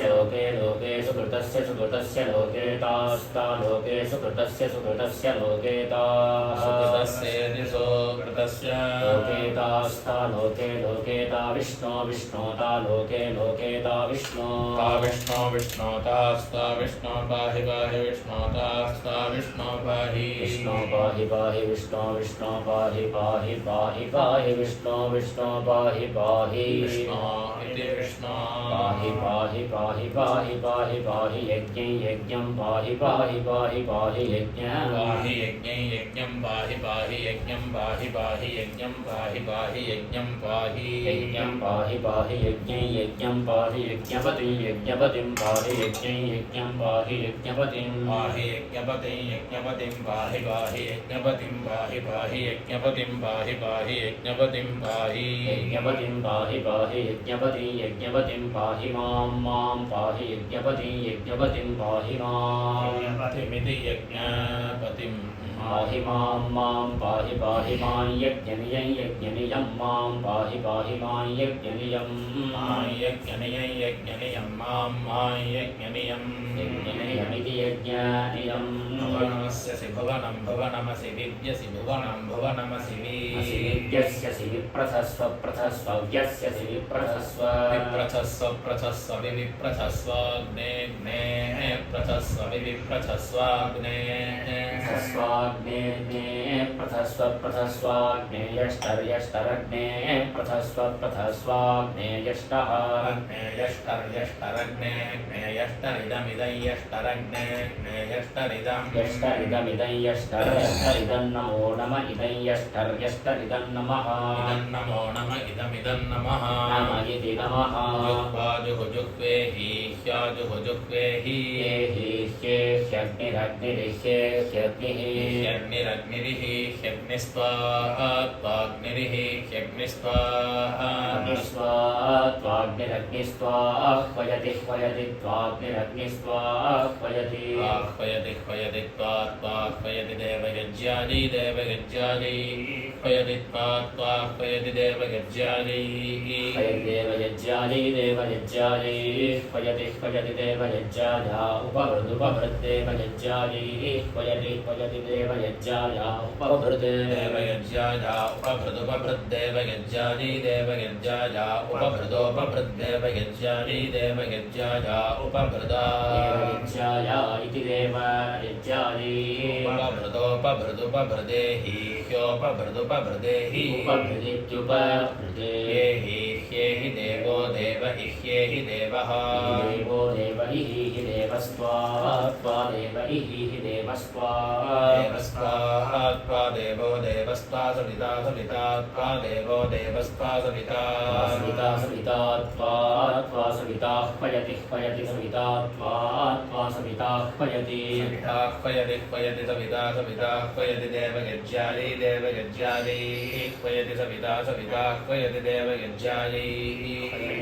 लोके लोके सुकृतस्य सुकृतस्य लोके तास्ता लोके सुकृतस्य सुकृतस्य लोके ताः सुकृतस्येति सुकृतस्य लोके तास्ता लोके लोके ता विष्णो विष्णो ता लोके लोके ता विष्णो ता विष्णो विष्णो तास्ता विष्णो पाहि पाहि विष्णो तास्ता विष्णो पाहि विष्णो पाहि पाहि विष्णो विष्णो पाहि पाहि पाहि पाहि विष्णो विष्णो पाहि पाहि विष्णो इति विष्णो पाहि पाहि पाहि पाहि पाहि पाहि यज्ञं यज्ञं पाहि पाहि पाहि पाहि यज्ञं पाहि यज्ञं यज्ञं पाहि पाहि यज्ञं पाहि पाहि यज्ञं पाहि पाहि यज्ञं पाहि यज्ञं पाहि पाहि यज्ञं यज्ञं पाहि यज्ञपतिं यज्ञपतिं पाहि यज्ञं यज्ञं पाहि यज्ञपतिं पाहि यज्ञपतिं यज्ञपतिं पाहि पाहि यज्ञपतिं पाहि पाहि यज्ञपतिं पाहि पाहि यज्ञपतिं पाहि यज्ञपतिं पाहि पाहि यज्ञपतिं यज्ञपतिं पाहि मां पाहि यज्ञपतिं यज्ञपतिं पाहि मां यज्ञपतिमिति यज्ञपतिं पाहि मां पाहि पाहि मां यज्ञनियं यज्ञनियं मां पाहि पाहि मां यज्ञनियं यज्ञनियं यज्ञनियं मां यज्ञनियं यज्ञनियमिति यज्ञनियं भुवनमस्यसि भुवनं भुवनमसि विद्यसि भुवनं भुवनमसि विद्यस्यसि विप्रथस्व प्रथस्वव्यस्यसि विप्रथस्व विप्रथस्व प्रथस्व विप्रथस्वाग्ने ग्ने प्रथस्व विप्रथस्वाग्ने प्रथस्वाग्ने प्रथस्व प्रथस्वाग्ने यष्टर्यष्टरग्ने प्रथस्व प्रथस्वाग्ने यष्टः यष्टर्यष्टरग्ने यष्टरिदमिदं यष्टरग्ने यष्टरिदं यष्टरिदमिदं यष्टर्यष्टरिदं नमो नम इदं यष्टर्यष्टरिदं नमः इदं नमो नम इदमिदं नमः नम इति नमः जुह्वाजुहुजुह्वेहि ह्याजुहुजुह्वेहि ह्यग्निरग्निरिह्ये ह्यग्निः ह्यग्निरग्निरिः ह्यग्निस्त्वाग्निरिः ह्यग्निस्त्वाहा त्वाग्निरग्निस्त्वाह्वयति ह्वयति त्वाग्निरग्निस्त्वाह्वयति आह्वयति ह्वयति त्वाह्वयति देवयज्ञानि देवयज्ञानि ह्वयति त्वाह्वयति देवयज्ञानि देवयज्ञानि देवयज्ञानि ह्वयति ह्वयति देवयज्ञाया उपभृदुपभृद्देवयज्ञानि ह्वयति ह्वयति देवयज्ञाया उपभृद् देवयज्ञाया उपभृदुपभृद्देवयज्ञानि देवयज्ञाया उपभृदोपभृद्देवयज्ञानि देवयज्ञाया उपभृदा देवयज्ञाया इति देवयज्ञानि उपभृदोपभृदुपभृदेहि ह्योपभृदुपभृदेहि उपभृदित्युपभृदे ह्येहि देवो देव इह्येहि देवः देवो देव इहि देवस्त्वा देव इहि देवस्त्वा देवस्त्वा देवो देवस्त्वा सविता सविता त्वा देवो देवस्त्वा सविता सविता सविता त्वा सविता ह्वयति ह्वयति सविता त्वा सविता ह्वयति ह्वयति सविता सविता ह्वयति देवयज्ञानि देवयज्ञानि ह्वयति सविता सविता ह्वयति देवयज्ञानि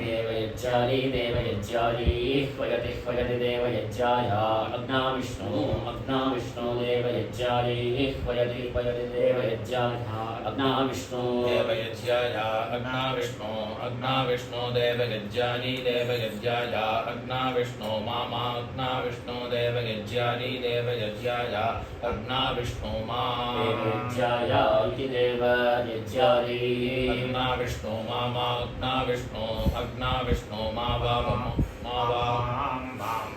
देवयज्ञानि देवयज्ञानि ह्वयति ह्वयति देवयज्ञाया अग्ना विष्णो देवयज्ञानि ह्वयति ह्वयति देवयज्ञाया अग्नाविष्णो देवयज्ञाय अग्नाविष्णो अग्नाविष्णो देवयज्ञायै देवयज्ञाय अग्नाविष्णो मामा अग्नाविष्णो देवयज्ञायै देवयज्ञाय अग्नाविष्णो मा देवयज्ञाय इति देवयज्ञायै अग्नाविष्णो मामा अग्नाविष्णो अग्नाविष्णो मा वावम मा वा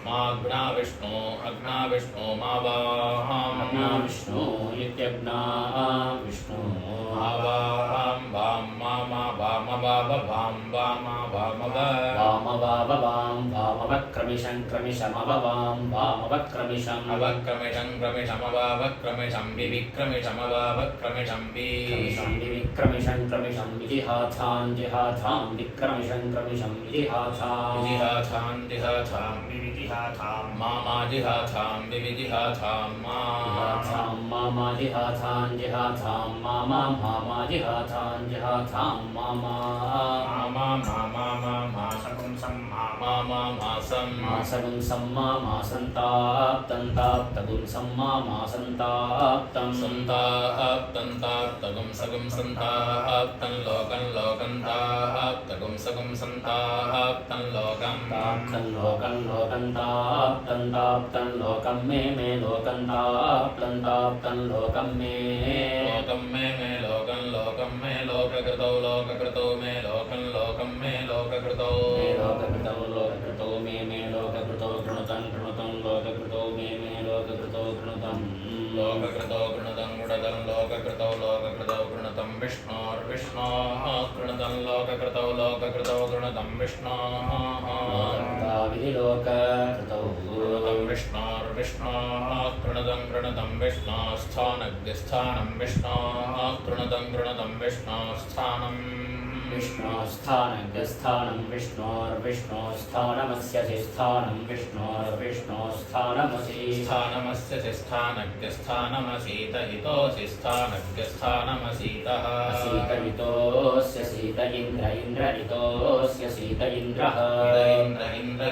माग्नाविष्णो अग्नाविष्णो मा वाहम अग्नाविष्णो इत्यग्नाविष्णो वाम वाम मामा वाम वाव वाम वामा वामव वामवाववां वामवक्रमिशं क्रमिशमववां वामवक्रमिशम् अवक्रमिशं क्रमिशमवावक्रमिशं विविक्रमिशमवावक्रमिशं क्रमिशं विविक्रमिशं क्रमिशं जिहाथां जिहाथां विक्रमिशं क्रमिशं जिहाथां जिहाथां जिहाथां विविजिहाथां मामा जिहाथां विविजिहाथां मा जिहाथां मामा जिहाथां जिहाथां मामा मामा जिहाथां जिहाथां मामा मामा सकं सम्मा मामा मासं मासगं सम्मा मासन्ताप्तं ताप्तगुं सम्मा मासन्ताप्तं संताप्तगं सगं संताप्तं लोकं लोकन्ताप्तगं सगं संताप्तं लोकं ताप्तं लोकं लोकन्ताप्तं ताप्तं लोकं मे लोकं ताप्तं लोकं मे लोकं मे लोकं मे लोककृतौ मे लोकं मे लोककृतौ लोककृतौ मे लोककृतौ कृणुतं लोककृतौ मे लोककृतौ कृणुतं लोककृतौ कृणुतं गुणतं लोककृतौ कृणुतं विष्णोर्विष्णोः कृणुतं लोककृतौ कृणुतं विष्णोः विधिलोककृतौ कृणुतं विष्णोर्विष्णोः कृणुतं विष्णोस्थानग्निस्थानं विष्णोः कृणुतं विष्णोस्थानम् विष्णोस्थानगस्थानं विष्णोर्विष्णोस्थानमस्य स्थानं विष्णोर्विष्णोस्थानमसि स्थानमस्य स्थानग्यस्थानमसीत हितोऽसि स्थानग्यस्थानमसीतः सीतहितोऽस्य सीत इन्द्र इन्द्रहितोऽस्य सीत इन्द्रः इन्द्र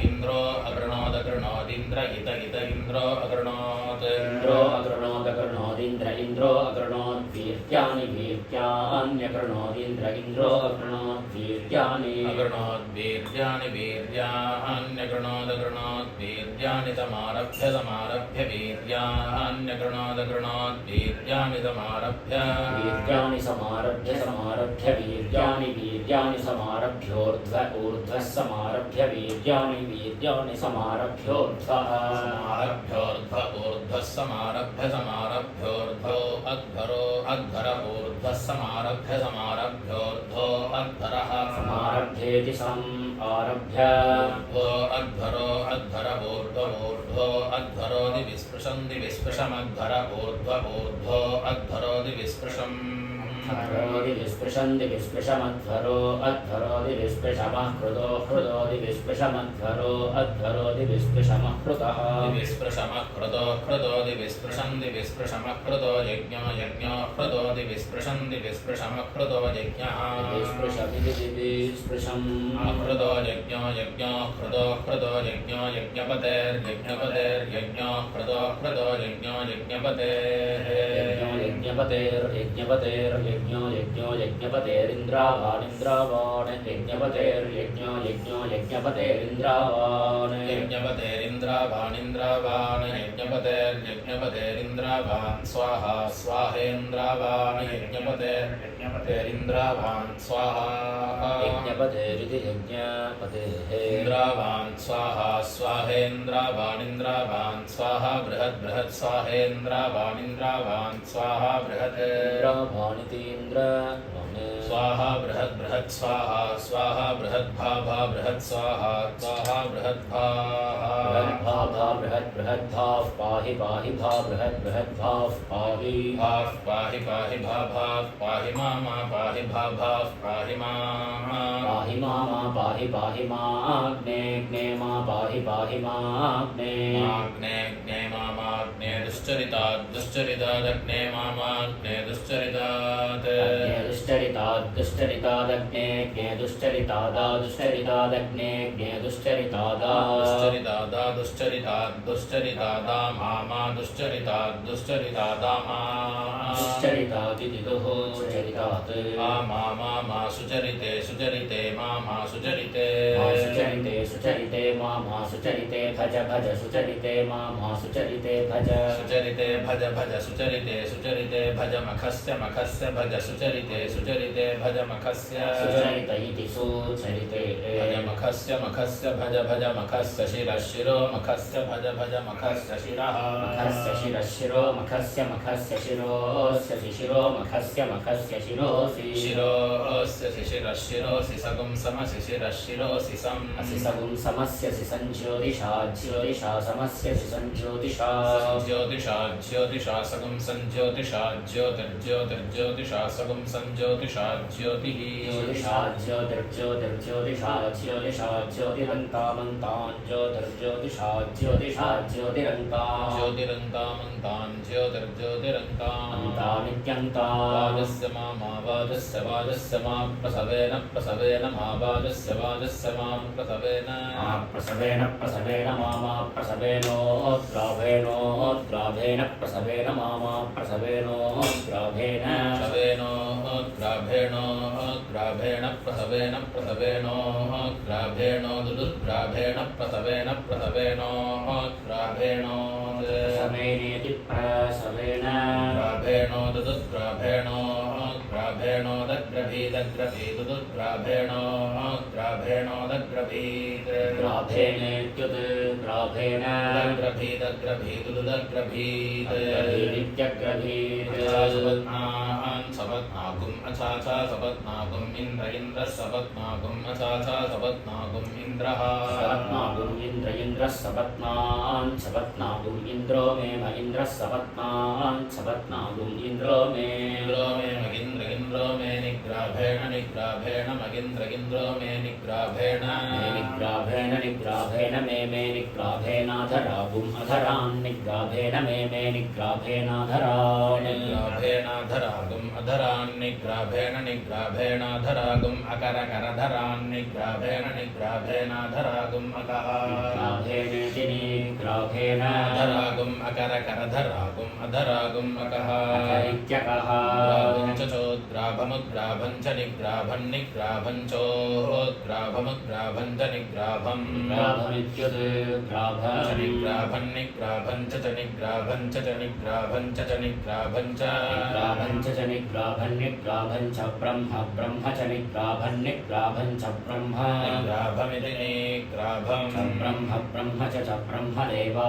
इन्द्रो अगृणोदगृणोदिन्द्र हित इन्द्रो अगृणोत् इन्द्रो अगृणोदगृणोदिन्द्र इन्द्रो अगृणोद्वीर्याणि वीर्याण्यगृणोदिन्द्र इन्द्रो अगृणोद्वीर्याणि अगृणोद्वीर्याणि वीर्याण्यगृणोदगृणोद्वीर्याणि समारभ्य वीर्याण्यगृणोदगृणोद्वीर्याणि समारभ्य वीर्याणि समारभ्य वीर्याणि समारभ्योर्ध्व ऊर्ध्वः समारभ्य वीर्याणि समारभ्योर्ध्वः ऊर्ध्वः समारभ्योर्ध्वो अध्वर ऊर्ध्वः समारभ्योर्ध्वो अध्वरः समारभ्येति आरभ्य अध्वरो ऊर्ध्वो अध्वरोदि विस्पृशमध्वर ऊर्ध्वो अध्वरोदि विस्पृशम् अध्वरोदि विस्पृशमध्वरो अध्वरोदि विस्पृशमः कृतो हृदोदि विस्पृशमध्वरो अध्वरोदि विस्पृशमः कृतः हृदोदि विस्पृशमः कृतो यज्ञो हृदोदि विस्पृशमः कृतो यज्ञः विस्पृशम् हृदो यज्ञो हृदो यज्ञो यज्ञपतेर्यज्ञो हृदो यज्ञो यज्ञपतेर्यज्ञो यज्ञपतेरिन्द्रावान् यज्ञपतेर्यज्ञो यज्ञपतेरिन्द्रावान् यज्ञपतेरिन्द्रावान् स्वाहा स्वाहेन्द्रावान् यज्ञपतेरिन्द्रावान् स्वाहा यज्ञपतेरिति यज्ञपतेः इन्द्रावान् स्वाहा स्वाहेन्द्रावानिन्द्रावान् स्वाहा बृहत् स्वाहेन्द्रावानिन्द्रावान् स्वाहा बृहत् स्वाहा बृहत् स्वाहा बृहद्भा बृहत् स्वाहा बृहद्भा पाहि भा बृहद्भाः पाहि पाहि मामा पाहि पाहि मामा पाहि माग्ने मा पाहि माग्ने मामाग्ने दुश्चरितादग्ने मामाग्ने दुश्चरितात् दुश्चरितादग्ने ज्ञे दुश्चरितादा दुश्चरितादग्ने ज्ञे दुश्चरितादा दुश्चरितादा मा दुश्चरितादा मा दुश्चरितादिदिदुः चरितात् मा सुचरिते मा सुचरिते सुचरिते मा सुचरिते भज सुचरिते मा सुचरिते भज सुचरिते भज मखस्य भज सुचरिते भज मखस्य सुचरित इति सुचरिते मखस्य भज मखस्य शिरो मखस्य भज मखस्य शिरः मखस्य शिरोस्य शिशिरो मखस्य शिरोसि शिशिरशिरोसि सगुं समशिशिरशिरोसि सम् असि सगुं समस्य सि संज्योतिषा समस्य सि संज्योतिषा सगुं संज्योतिषा ज्योतिर्ज्योतिषा सगुं संज्योतिषा ज्योतिः ज्योतिषा ज्योतिरन्तामन्तान् ज्योतिर्ज्योतिषा ज्योतिरन्तामन्तान् ज्योतिर्ज्योतिरन्तामित्यन्तावादस्य वादस्य मा प्रसवेन मा वादस्य मा प्रसवेन मा प्रसवेनोद्रावेण प्रसवेन मा प्रसवेनोद्रावेण प्रसवेनो दुदुद्राभेण प्रसवेनो समेनेति प्रसवेन ग्राभेणो दुदुद्राभेणो दुदुद्राभेणो दग्रभीत् ग्राभेणेत्युत् ग्राभेण दग्रभीत् सपत्नागुम् अचाचा सपत्नागुम् इन्द्रः सपत्नागुम् अचाचा सपत्नागुम् इन्द्रः इन्द्रः सपत्नागुम् इन्द्रो मे इन्द्रः सपत्नागुम् इन्द्रो मे इन्द्रो मे निग्राभेण मगिन्द्रो मे निग्राभेण मे निग्राभेनाधरागुम् अधरान् निग्राभेण मे निग्राभेनाधरान् अधरान् निग्राभेणाधरागुम् अकरकरधरान् निग्राभेणाधरागुम् अकः निग्राभेणेति निग्राभेणाधरागुम् अकरकरधरागुम् अधरागुम् अकः इत्यकः चोद्ग्राभमुद्ग्राभम् च निग्राभम् चोद्ग्राभमुद्ग्राभम् च निग्राभम् निग्राभम् च निग्राभम् च ब्रह्म च निग्राभम् च ब्रह्म निग्राभमिति निग्राभम् ब्रह्म च ब्रह्म देवा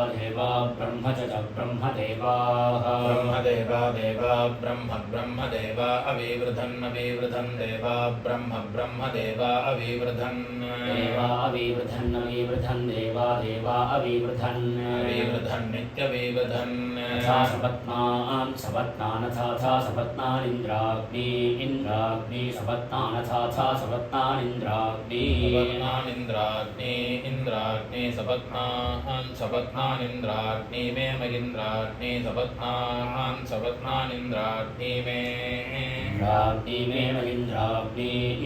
ब्रह्म च ब्रह्म देवाः ब्रह्म देवा अविवृधन् देवा ब्रह्म देवा अविवृधन् देवा अविवृधन् नित्यविवृधन् सपत्नानथा सपत्नानिन्द्राग्नि सपत्नानथा सपत्नानिन्द्राग्नि इन्द्राग्नि सपत्नानिन्द्राग्नि मे मगिन्द्राग्नि सपत्नानिन्द्राग्नि मे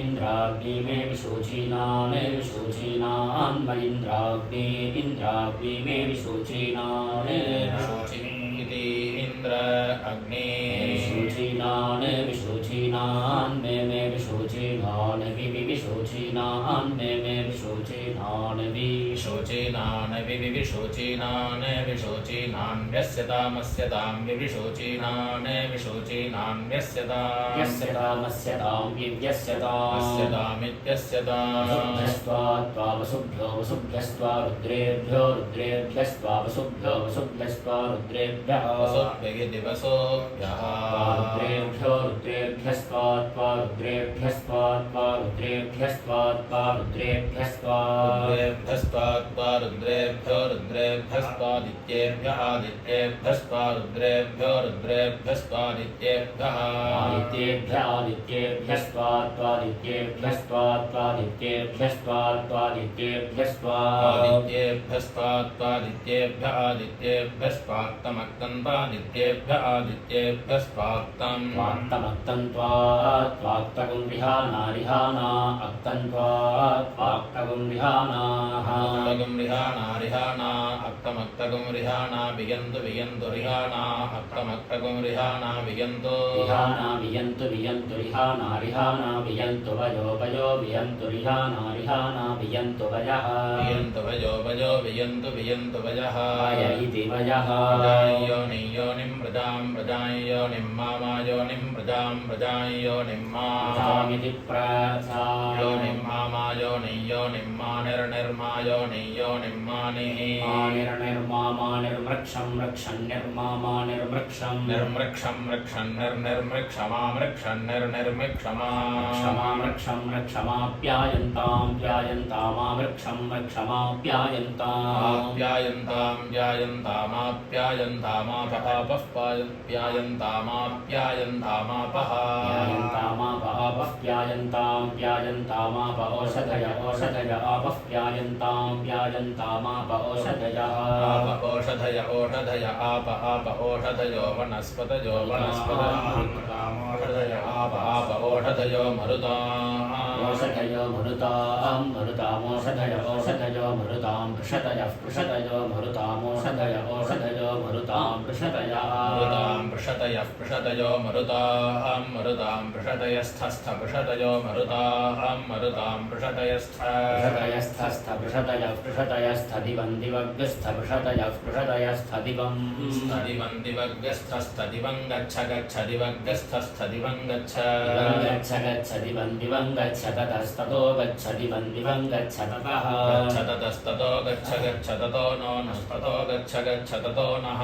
इन्द्राग्नि मे विशोचीनान् इन्द्राग्नि मे विशोचीनान् इति इन्द्र अग्नि विशोचीनान् मे विशोचीनान् विशोचीनान् मे विशोचीनान् व्यस्यतामस्यतां विशोचीनान् व्यस्यतामस्यतां विव्यस्यताम् वसुभ्यस्त्वा रुद्रेभ्यो वसुभ्यस्त्वा रुद्रेभ्यः रुद्रेभ्यस्त्वा रुद्रेभ्यस्त्वा रुद्रेभ्यस्त्वा रुद्रेभ्यो रुद्रेभ्यस्त्वादित्येभ्यः आदित्येभ्यस्त्वा रुद्रेभ्यो रुद्रेभ्यस्त्वादित्येभ्यः आदित्येभ्यस्त्वा आदित्येभ्यस्त्वादित्येभ्यः आदित्येभ्यस्त्वाक्तमक्तन्त्वादित्येभ्य आदित्येभ्यस्त्वाक्तम् त्वाक्तगुं रिहाना अक्तन्त्वाक्तगुं रिहानाः अक्तमक्तगुं रिहाना वियन्तु रिहाना अक्तमक्तगुं रिहाना वियन्तु रिहाना वियन्तु वयो वियन्तु रिहाना वियन्तु वयः वियन्तु वयः वय इति वयः योनिं प्रजां मामायोनिं प्रजां योनिं प्रजामिति प्रजा योनिं मामायोनिं मानिर्निर्मायोनिं मानिः निर्मृक्षं प्यायन्तामाप ओषधय आपः प्यायन्तामाप ओषधयः ओषधय आप ओषधयो वनस्पतयो आप ओषधयो ओषधयो मरुतामोषधयो मरुतां पृषतयो मरुतामोषधयो मरुतां पृषतयः पृषतयो मरुतां पृषतयस्थस्थपृषतयो मरुतां पृषतयस्थदिवं दिवग्स्थपृषतयः दिवग्स्थस्थदिवं गच्छ दिवग्स्थस्थदिवं गच्छ दिवं गच्छ ततस्ततो गच्छ दिवं गच्छ ततस्ततो गच्छ ततो नो नस्ततो गच्छ ततो नः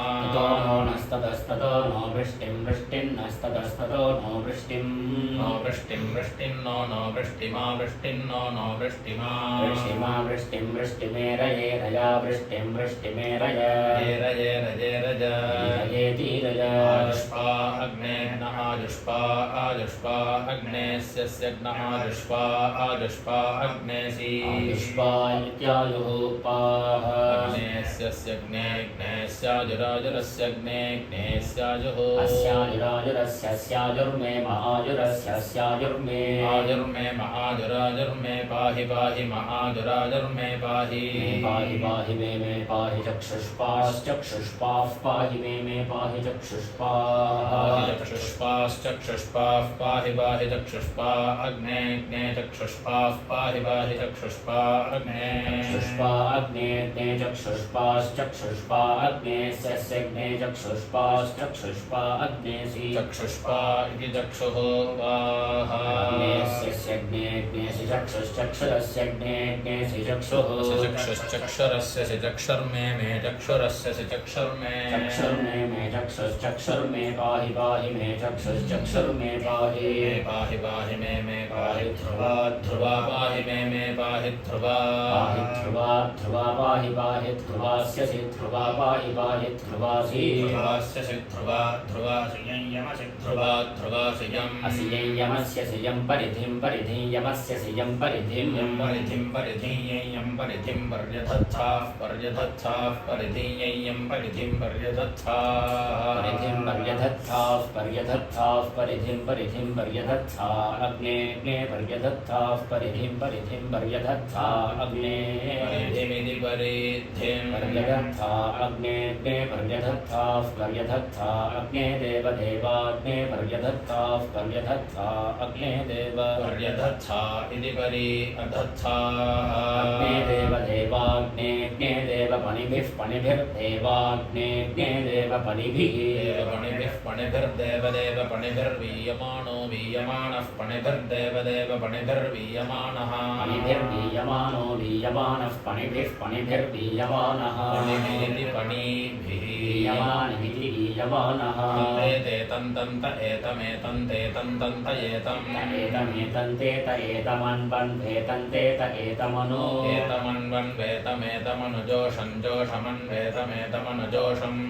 नस्ततस्ततो नो वृष्टिन्नस्ततस्ततो नो वृष्टिं नो वृष्टिमा वृष्टिमा वृष्टिमेरया वृष्टिमेरय रज आजुष्पा अग्ने आजुष्पा अग्नेस्यग्नः आजुष्पा अग्नेसि अग्नेस्यग्नेस्याजुराजुरस्यग्नेस्याजुः अस्याजुराजुरस्याजुर्मे महाजुरस्याजुर्मे महाजुराजुर्मे पाहि महाजुराजुर्मे पाहि मे पाहि चक्षुष्पाश्चक्षुष्पाः पाहि मे पाहि चक्षुष्पाश्चक्षुष्पाः पाहि चक्षुष्पा अग्ने चक्षुष्पाः पाहि चक्षुष्पा अग्ने चक्षुष्पा अग्नेस्यग्ने चक्षुष्पाश्चक्षुष्पा अग्नेसि चक्षुष्पा इति चक्षुः अग्नेस्यग्नेसि चक्षुश्चक्षुरस्यग्नेसि चक्षुः चक्षुश्चक्षुरस्य चक्षुर्मे चक्षुरस्य चक्षुर्मे मे चक्षुश्चक्षुर्मे पाहि मे चक्षुश्चक्षुर्मे पाहि मे पाहि ध्रुवा पाहि मे पाहि ध्रुवा पाहि ध्रुवास्यसि ध्रुवा पाहि ध्रुवासि ध्रुवासियम् यमस्य सियं परिधिं यमस्य सियं परिधिं परिधिं पर्यधत्थाः परिधिं पर्यधत्थाः परिधिं पर्यधत्था अग्ने पर्यधत्थाः परिधिं पर्यधत्था अग्ने परिधिमिति परिधिं पर्यधत्था अग्ने पर्यधत्था अग्ने देवदेवाग्ने पर्यधत्था अग्ने देव पर्यधत्था इति परिअधत्था अग्ने देवदेवाग्ने देवपणिभिः पणिभिर्देवाग्ने देवपणिभिः पणिभिर्देवदेव पणिभिर्वीयमानो वीयमानः पणिभिर्देवदेव पणिभिर्वीयमानः पणिभिर्वीयमानो वीयमानः पणिभिर्वीयमानः पणिभिरिति पणिभिः वीयमानमिति वीयमानः ते तन्तन्त एतमेतन्ते तन्तन्त एतम् एतमेतन्तेत एतमन्वन्वेतन्तेत एतमनो एतमन्वन्वेतमेतमनुजोषं जोषमन्वेतमेतमनुजोषम्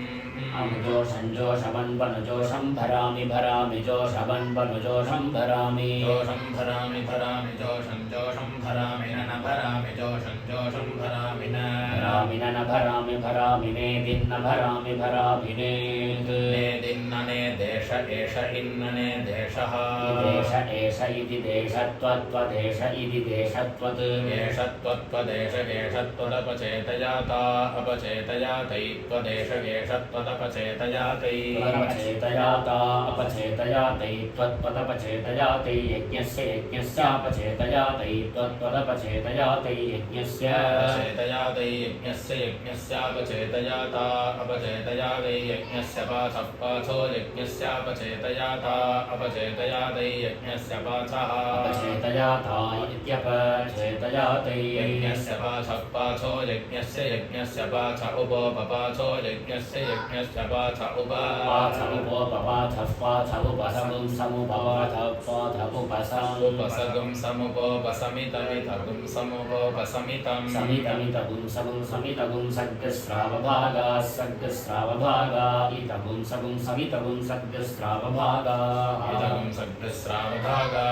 अनुजोषं जोषमन्वनुजोषं भरामि भरामि जोषमन्वनुजोषं भरामि जोषं भरामि भरामि जोषं जोषं भरामि न भरामि जोषं जोषं भरामि न भरामि न भरामि भरामि नेदिन्न भरामि भरामि नेद् नेदिन्नने देश एष इन्नने देशः देश एष इति देशत्वत्वदेश इति देशत्वत् एषत्वत्वदेश एषत्वदपचेतयाता अपचेतयातैत्वदेश एषत्वदपचेतयातै अपचेतयाता अपचेतयातै त्वत्पदपचेतयातै यज्ञस्य यज्ञस्यापचेतयातै त्वत्पदपचेतयातै यज्ञस्य चेतयातै यज्ञस्य यज्ञस्यापचेतयाता अपचेतयातै यज्ञस्य पाचः पाचो यज्ञस्यापचेतयाता अपचेतयातै यज्ञस्य पाचः अपचेतयाता इत्यपचेतयातै यज्ञस्य पाचः पाचो यज्ञस्य पाच उपोपपाचो यज्ञस्य पाच उप पाच उपोपपाथः पाथ उपसमुं समुपपाथः पाथ उपसम् उपसगुं समुपोपसमितमितगुं समुपोपसमितं समितमितगुं समुं समितगुं सर्गस्रावभागाः सर्गस्रावभागा इतगुं सगुं समितगुं सर्गस्रावभागाः इदगुं सर्गस्रावभागा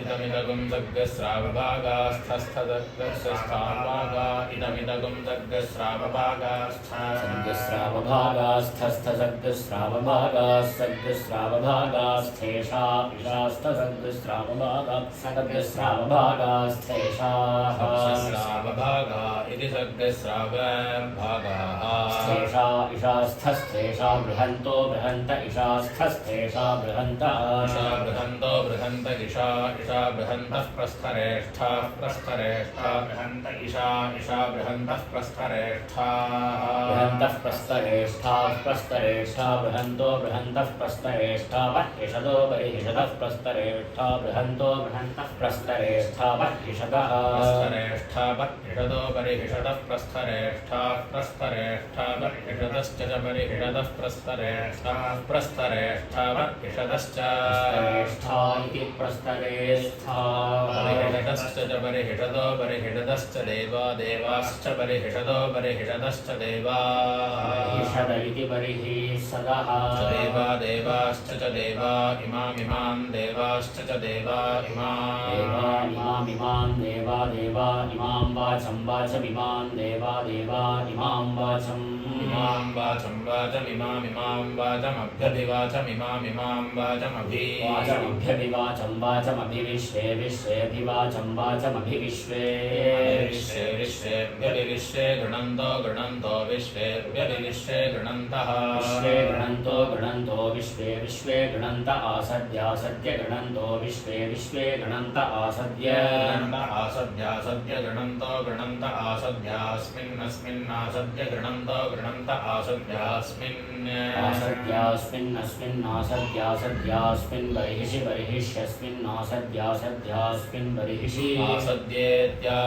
इदमिदगुं सर्गस्रावभागास्थस्थदग्रस्रावभागा इदमिदगुं सर्गस्रावभागास्थस्थसर्गस्रावभागास्थेषा इषास्थसर्गस्रावभागा सर्गस्रावभागास्थेषाः इति सर्गस्रावभागाः स्थेषा इषास्थस्थेषा बृहन्तो बृहन्त इषास्थस्थेषा बृहन्तः बृहन्तो बृहन्त इषा बृहन्तः प्रस्थरेष्ठाः प्रस्थरेष्ठा बृहन्त इषा बृहन्तः प्रस्थरेष्ठाः बृहन्तः प्रस्तरेष्ठाः प्रस्तरेष्ठा बृहन्तो बृहन्तः प्रस्तरेष्ठा वह्यषदो बर्हिषदः प्रस्तरेष्ठा बृहन्तो बृहन्तः प्रस्तरेष्ठा वह्यषदः प्रस्थरेष्ठा बर्हिषदो बर्हिषदः प्रस्थरेष्ठाः प्रस्थरेष्ठा बर्हिषदश्च च बर्हिषदः प्रस्थरेष्ठाः प्रस्थरेष्ठा बर्हिषदश्च प्रस्तरेष्ठा इति प्रस्तरेष्ठा बर्हिषदश्च च बर्हिषदो बर्हिषदश्च देवा देवाश्च बर्हिषदो बर्हिषदश्च देवा बर्हिषद इति बर्हिषदः देवा देवाश्च च देवा इमामिमान् देवाश्च च देवा इमामिमान् देवा देवा इमां वाचं वाचमिमान् देवा देवा इमां वाचम् इमां वाचं वाचमिमामिमां वाचमभ्यभिवाचमिमामिमां वाचमभि वाचमभ्यभिवाचं वाचमभिविश्वे विश्वेऽभिवाचं वाचमभिविश्वे विश्वे विश्वेभ्यभिविश्वे गृणन्तो गृणन्तो विश्वेभ्यभिविश्वे गृणन्तः विश्वे गृणन्तो विश्वे विश्वे गृणन्त आसद्यासद्य गृणन्तो विश्वे विश्वे गृणन्त आसद्य आसद्यासद्य गृणन्तो गृणन्त आसद्यास्मिन्नस्मिन्नासद्य गृणन्तो गृणन्त आसद्यास्मिन् आसद्यास्मिन्नासद्यासद्यास्मिन् बर्हिषि बर्हिष्यस्मिन्नासद्यासद्यास्मिन् बर्हिषि आसद्येत्या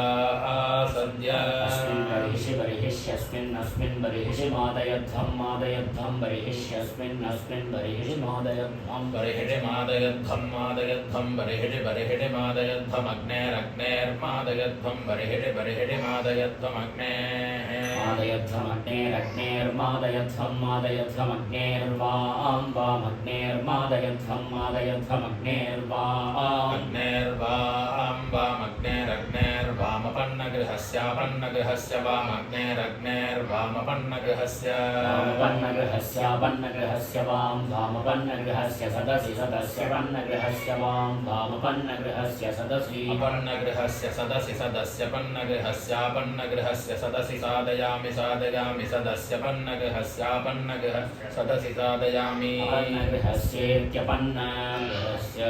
आसद्य अस्मिन् बर्हिषि बर्हिष्यस्मिन्नस्मिन् बर्हिषि मादयध्वं मादयध्वं बर्हिष्यस्मिन्नस्मिन् बर्हिषि मादयध्वं बर्हिषि मादयध्वं मादयध्वं बर्हिषि बर्हिषि मादयध्वमग्नेरग्नेर्मादयध्वं बर्हिषि बर्हिषि मादयध्वमग्नेः मादयध्वमग्नेरग्नेर्मादयध्वं मादयध्वमग्नेर्वां वामग्नेर्मादयध्वं मादयध्वमग्नेर्वाम् अग्नेर्वां वामग्नेरग्नेर्वामपन्नगृहस्यापन्नगृहस्य वामग्नेरग्नेर्वामपन्नगृहस्य वामपन्नगृहस्यापन्नगृहस्य वां वामपन्नगृहस्य सदसि सदस्य पन्नगृहस्य वां वामपन्नगृहस्य सदसि अपन्नगृहस्य सदसि सदस्य पन्नगृहस्यापन्नगृहस्य सदसि साधयामि साधयामि सदस्य पन्नगृहस्यापन्नगृहस्य सदसि साधयामि अपन्नगृहस्येत्यपन्नगृहस्य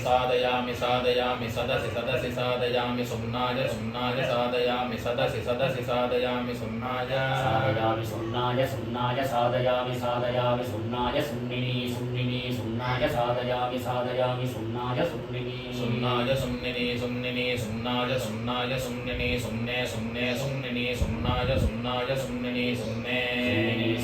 साधयामि साधयामि सदसि सदसि साधयामि सुम्नाय सुम्नाय साधयामि साधयामि सदसि सदसि साधयामि सुम्नाय साधयामि सुम्नाय सुम्नाय साधयामि साधयामि सुम्नाय सुम्निनि सुम्निनि सुम्नाय साधयामि साधयामि सुम्नाय सुम्निनि सुम्नाय सुम्निनि सुम्निनि सुम्नाय सुम्नाय सुम्निनि सुम्ने सुम्ने सुम्निनि सुम्नाय सुम्नाय सुम्निनि सुम्ने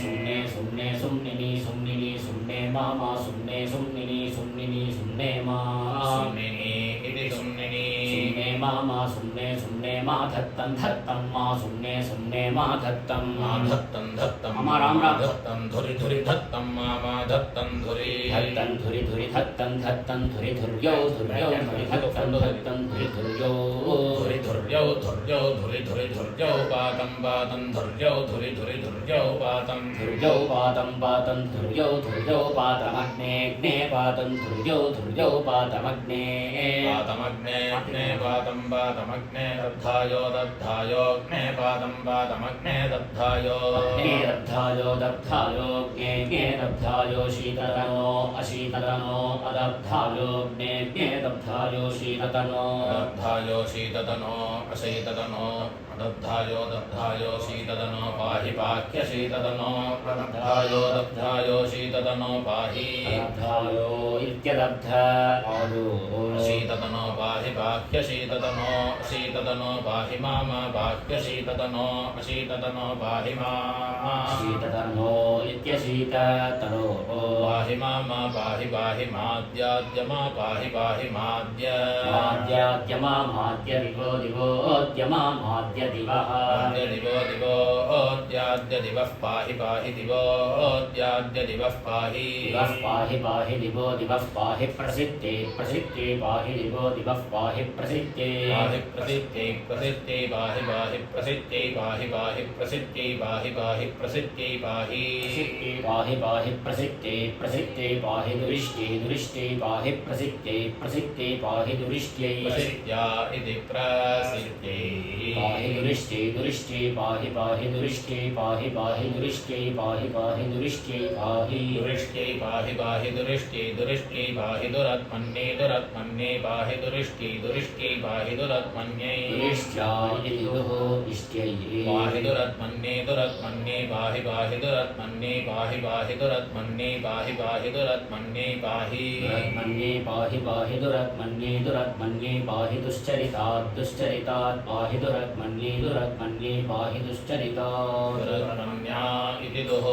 सुम्ने सुम्ने सुम्निनि सुम्निनि सुम्ने मा सुम्ने सुम्निनि सुम्निनि सुम्ने मा सुम्निनि इति सुम्निनि सुम्ने मा सुम्ने सुम्ने मा धत्तं धत्तं मा सुम्ने सुम्ने मा धत्तं धत्तं धत्तं मा राम राम धत्तं धुरि धुरि धत्तं मा धत्तं धुरि धत्तं धुरि धुरि धत्तं धत्तं धुरि धुर्यौ धुर्यौ धुरि धत्तं धत्तं धुरि धुर्यौ धुरि धुर्यौ धुर्यौ धुरि धुरि धुर्यौ पातं पातं धुर्यौ धुरि धुरि धुर्यौ पातं धुर्यौ पातं पातं धुर्यौ धुर्यौ पातमग्ने अग्ने पातं धुर्यौ धुर्यौ पातमग्ने पातमग्ने अग्ने पातं पातमग्ने दग्धायो दग्धायोऽग्ने पातं पातमग्ने दग्धायो अग्ने दग्धायो दग्धायो ज्ञे दग्धायो शीततनो अशीततनो अदग्धायो ज्ञे दग्धायो शीततनो दग्धायो शीततनो अशीततनो दग्धायो दग्धायो शीततनो पाहि पाह्य शीततनो दग्धायो दग्धायो शीततनो पाहि दग्धायो इत्यदग्धायो शीततनो पाहि पाह्य शीततनो शीततनो पाहि माम पाह्य शीततनो अशीततनो पाहि मा शीततनो इत्यशीततनो पाहि माम पाहि पाहि माद्याद्यमा पाहि पाहि माद्य माद्याद्यमा माद्य दिवो दिवोद्यमा माद्य दिवः दिवो दिवोऽद्याद्य दिवः पाहि पाहि दिवोऽद्याद्य दिवः पाहि दिवः पाहि पाहि दिवो दिवः पाहि प्रसिद्धे प्रसिद्धे पाहि दिवो दिवः पाहि प्रसिद्धे पाहि प्रसिद्धे प्रसिद्धे पाहि पाहि प्रसिद्धे पाहि पाहि प्रसिद्धे पाहि पाहि प्रसिद्धे पाहि प्रसिद्धे पाहि पाहि प्रसिद्धे प्रसिद्धे पाहि दुरिष्टे दुरिष्टे पाहि प्रसिद्धे प्रसिद्धे पाहि दुरिष्ट्यै प्रसिद्ध्या इति प्रसिद्धे पाहि दुरिष्टे दुरिष्टे पाहि पाहि दुरिष्टे पाहि पाहि दुरिष्टे पाहि पाहि दुरिष्टे पाहि दुरिष्ट्यै पाहि पाहि दुरिष्ट्यै दुरिष्ट्यै पाहि दुरत्मन्ये दुरत्मन्ये पाहि दुरिष्ट्यै दुरिष्ट्यै पाहि दुरत्मन्ये दुरिष्ट्या इति दुः इष्ट्यै पाहि दुरत्मन्ये दुरत्मन्ये पाहि पाहि दुरत्मन्ये पाहि पाहि दुरत्मन्ये पाहि पाहि दुरत्मन्ये पाहि दुरत्मन्ये पाहि पाहि दुरत्मन्ये दुरत्मन्ये पाहि दुश्चरितात् दुश्चरितात् पाहि दुरत्मन्ये दुरत्मन्ये पाहि दुश्चरितात् दुरत्मन्या इति दुः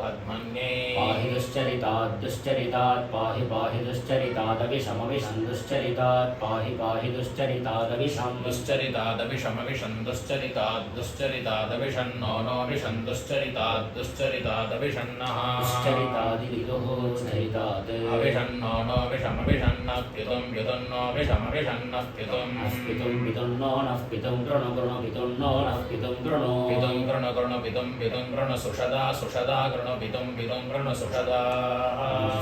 अत्मन्ये पाहि दुश्चरितात् दुश्चरितात् पाहि पाहि दुश्चरितादविषमविषं दुश्चरितात् पाहि पाहि दुश्चरितादविषं दुश्चरितादविषमविषं दुश्चरितात् दुश्चरितादविषन्नो नो विषं दुश्चरितात् दुश्चरितादविषन्नः दुश्चरितादिविदुः चरितात् अविषन्नो नो विषमविषन्नः पितुं पितुन्नो विषमविषन्नः पितुम् पितुं पितुन्नो नः पितुं कृणु कृणु पितुन्नो नः पितुं कृणु पितुं कृणु कृणु पितुं पितुं कृणु सुषदा सुषदा कृणु पितुं पितुं कृणु सुषदा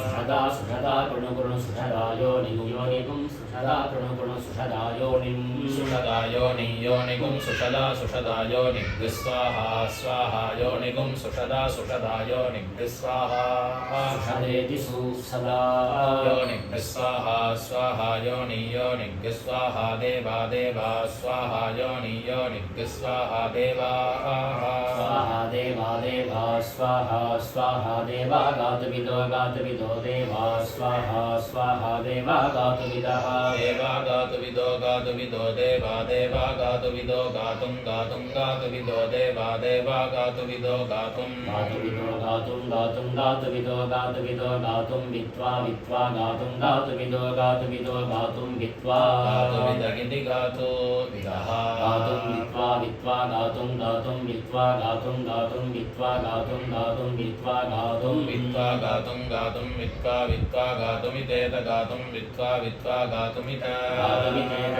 सुषदा सुषदा कृणु कृणु सुषदा योनिं योनिगुं सुषदा कृणु कृणु सुषदा योनिं सुषदा योनि योनिगुं सुषदा सुषदा योनिग् स्वाहा स्वाहा योनिगुं सुषदा सुषदा योनिग् स्वाहा सुषदेति सुसदा योनिग् स्वाहा स्वाहा योनि योनिग् स्वाहा देवा देवा स्वाहा योनि योनिग् स्वाहा देवा स्वाहा देवा देवा स्वाहा स्वाहा देवा गातुविदो देवा स्वाहा स्वाहा देवा गातुविदः देवा गातुविदो देवा देवा गातुविदो गातुं गातुं गातुविदो देवा देवा गातुविदो गातुं गातुविदो गातुं विद्वा विद्वा गातुं गातुविदो गातुं विद्वा गातुविदगिति गातु विदः गातुं विद्वा विद्वा गातुं विद्वा गातुं विद्वा गातुं विद्वा गातुं विद्वा गातुं विद्वा विद्वा गातुमितेत गातुं विद्वा विद्वा गातुमित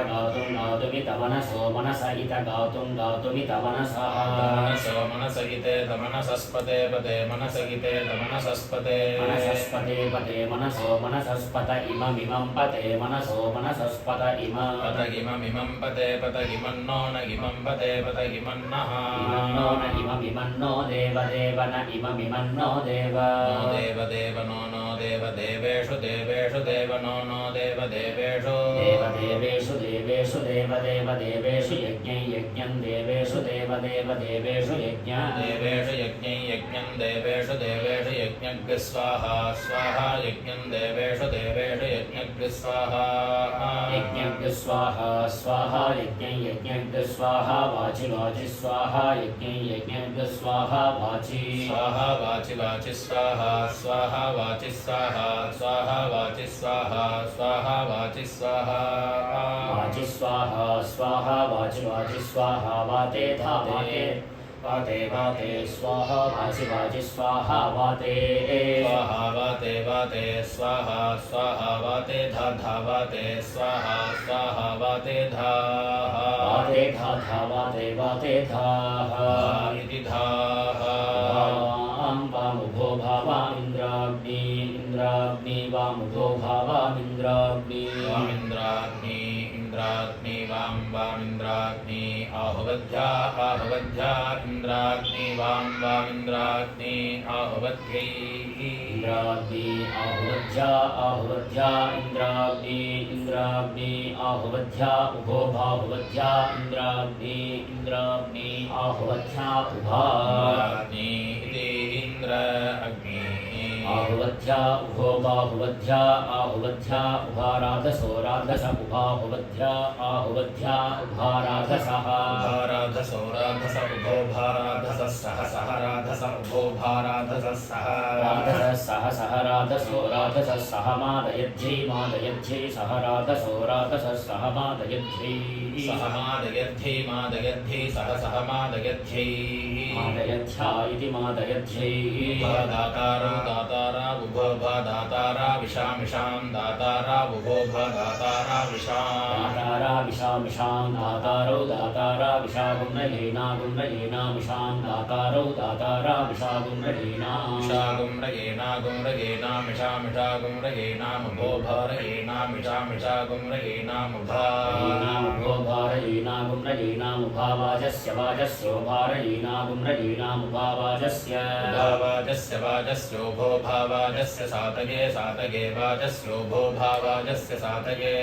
गातुमित मनसो मनस इत गातुमित मनसः मनसो मनस इतेत मनसस्पते पदे मनस इतेत मनसस्पते मनसस्पते पदे मनसो मनसस्पत इममिमं पते मनसो मनसस्पत पतगिममिमं पते पतगिमन्नो न इमं पते पतगिमन्नः इमन्नो न इममिमन्नो देव देव न इममिमन्नो देव नो देव देव नो नो देव देवदेवेषु देवेषु देवनो नो देवदेवेषु देवदेवेषु देवेषु देवदेवदेवेषु यज्ञं यज्ञं देवेषु देवदेवदेवेषु यज्ञं देवेषु यज्ञं यज्ञं देवेषु देवेषु यज्ञज्ञ स्वाहा स्वाहा यज्ञं देवेषु देवेषु यज्ञज्ञ स्वाहा यज्ञज्ञ स्वाहा स्वाहा यज्ञं यज्ञज्ञ स्वाहा वाचि वाचि स्वाहा यज्ञं यज्ञज्ञ स्वाहा वाचि स्वाहा वाचि वाचि स्वाहा स्वाहा वाचि स्वाहा स्वाहा वाचि स्वाहा स्वाहा वाचि स्वाहा वाचि स्वाहा स्वाहा वाचि वाचि स्वाहा वाते था वाते वाते वाते स्वाहा वाचि वाचि स्वाहा वाते स्वाहा वाते वाते स्वाहा स्वाहा वाते धा धा वाते स्वाहा स्वाहा वाते धा वाते धा धा वाते वाते धा इति धा वामुभो भावामिन्द्राग्नि इन्द्राग्नि वामुभो भावामिन्द्राग्नि वामिन्द्राग्नि इन्द्राग्नि वामिन्द्राग्नि आहुवध्या आहुवध्या इन्द्राग्नि वामिन्द्राग्नि आहुवध्यै इन्द्राग्नि आहुवध्या आहुवध्या इन्द्राग्नि इन्द्राग्नि आहुवध्या उभो भाहुवध्या इन्द्राग्नि इन्द्राग्नि आहुवध्या उभा इति इन्द्र अग्नि आहुवध्या उभो बाहुवध्या आहुवध्या उभाराधसो राधस उभाहुवध्या आहुवध्या उभाराधसः भाराधसो राधस उभो भाराधसः सह सह राधस उभो भाराधसः सह राधसः सह सह राधसो राधसः सह मादयध्यै मादयध्यै सह राधसो राधसः सह मादयध्यै सह मादयध्यै मादयध्यै सह सह मादयध्यै मादयध्या इति मादयध्यै दातारा दातारा उभो दातारा विशामिषां दातारा उभो दातारा विशां दातारा विशामिषां दातारौ दातारा विशागुम्रयेना गुम्रयेना मिषां दातारौ दातारा विशागुम्रयेना मिषागुम्रयेना गुम्रयेना मिषा मिषा गुम्रयेनामुभो भारयेना मिषा मिषा गुम्रयेनामुभो भारयेना गुम्रयेनामुभावाजस्य वाजस्यो भारयेना गुम्रयेनामुभावाजस्य भावाजस्य वाजस्योभो भावाजस्य सातये सातये वाजस्योभो भावाजस्य सातये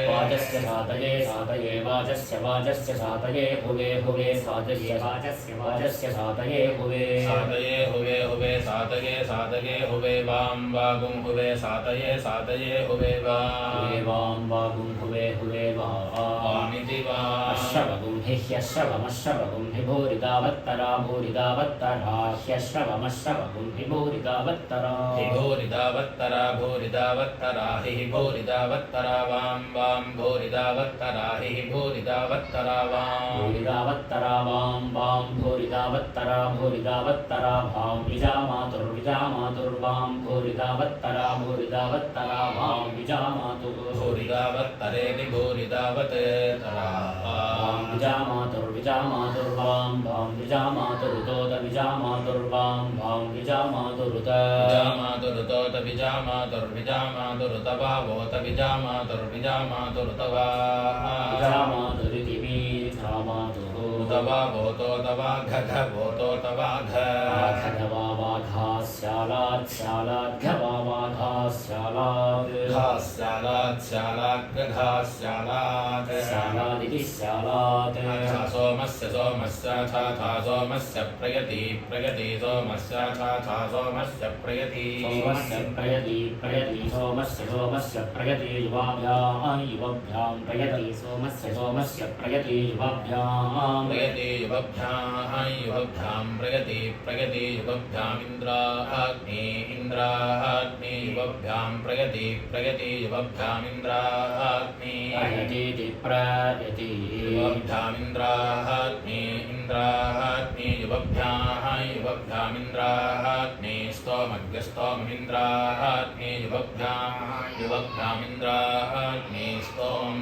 वाजस्य सातये सातये वाजस्य वाजस्य सातये हुवे हुवे सातये वाजस्य वाजस्य सातये हुवे सातये हुवे हुवे सातये सातये हुवे वां वागुं हुवे सातये सातये हुवे वां वागुं हुवे हुवे वामिति वा अश्रवगुं हि ह्यश्रवमश्रवगुं हि भूरिदावत्तरा भूरिदावत्तरा ह्यश्रवमश्रवगुं हि भूरिदावत्तरा भूरिदावत्तरा भूरिदावत्तरा हि भूरिदावत्तरा वां वां भूरिदावत्तरा हि भूरिदावत्तरा वां भूरिदावत्तरा वां भूरिदावत्तरा भूरिदावत्तरा भां विजामातुर्वां भूरिदावत्तरा भूरिदावत्तरा भां विजामातुः भूरिदावत्तरेति भूरिदावत्तरा विजामातुर्वां भां विजामातुरुतोत विजामातुर्वां भां विजामातुरुत विजामातुरुतोत विजामातुर्विजामातुरुत वावोत विजामातुर्विजामातुरुत वा विजामातुरिति वीथामातुः तवा भोतो तवा घघभोतो तवा घघवा वाघा स्यालात् स्यालाद्घवा वाघा स्यालात् स्यालात् स्यालात् घघा स्यालात् स्यालादिति स्यालात् सोमस्य सोमस्य था सोमस्य प्रयति प्रयति सोमस्य था सोमस्य प्रयति सोमस्य प्रयति प्रयति सोमस्य सोमस्य प्रयति युवाभ्यां युवभ्यां प्रयति सोमस्य सोमस्य प्रयति युवाभ्यां प्रयति युवभ्यां युवभ्यां प्रयति प्रयति युवभ्यामिन्द्राग्नि इन्द्राग्नि युवभ्यां प्रयति प्रयति युवभ्यामिन्द्राग्नि प्रयतीति प्रयति युवभ्यामिन्द्राग्नि इन्द्राग्नि युवभ्यामिन्द्राग्नि स्तोमग्रस्तोममिन्द्राग्नि युवभ्यामिन्द्राग्नि स्तोम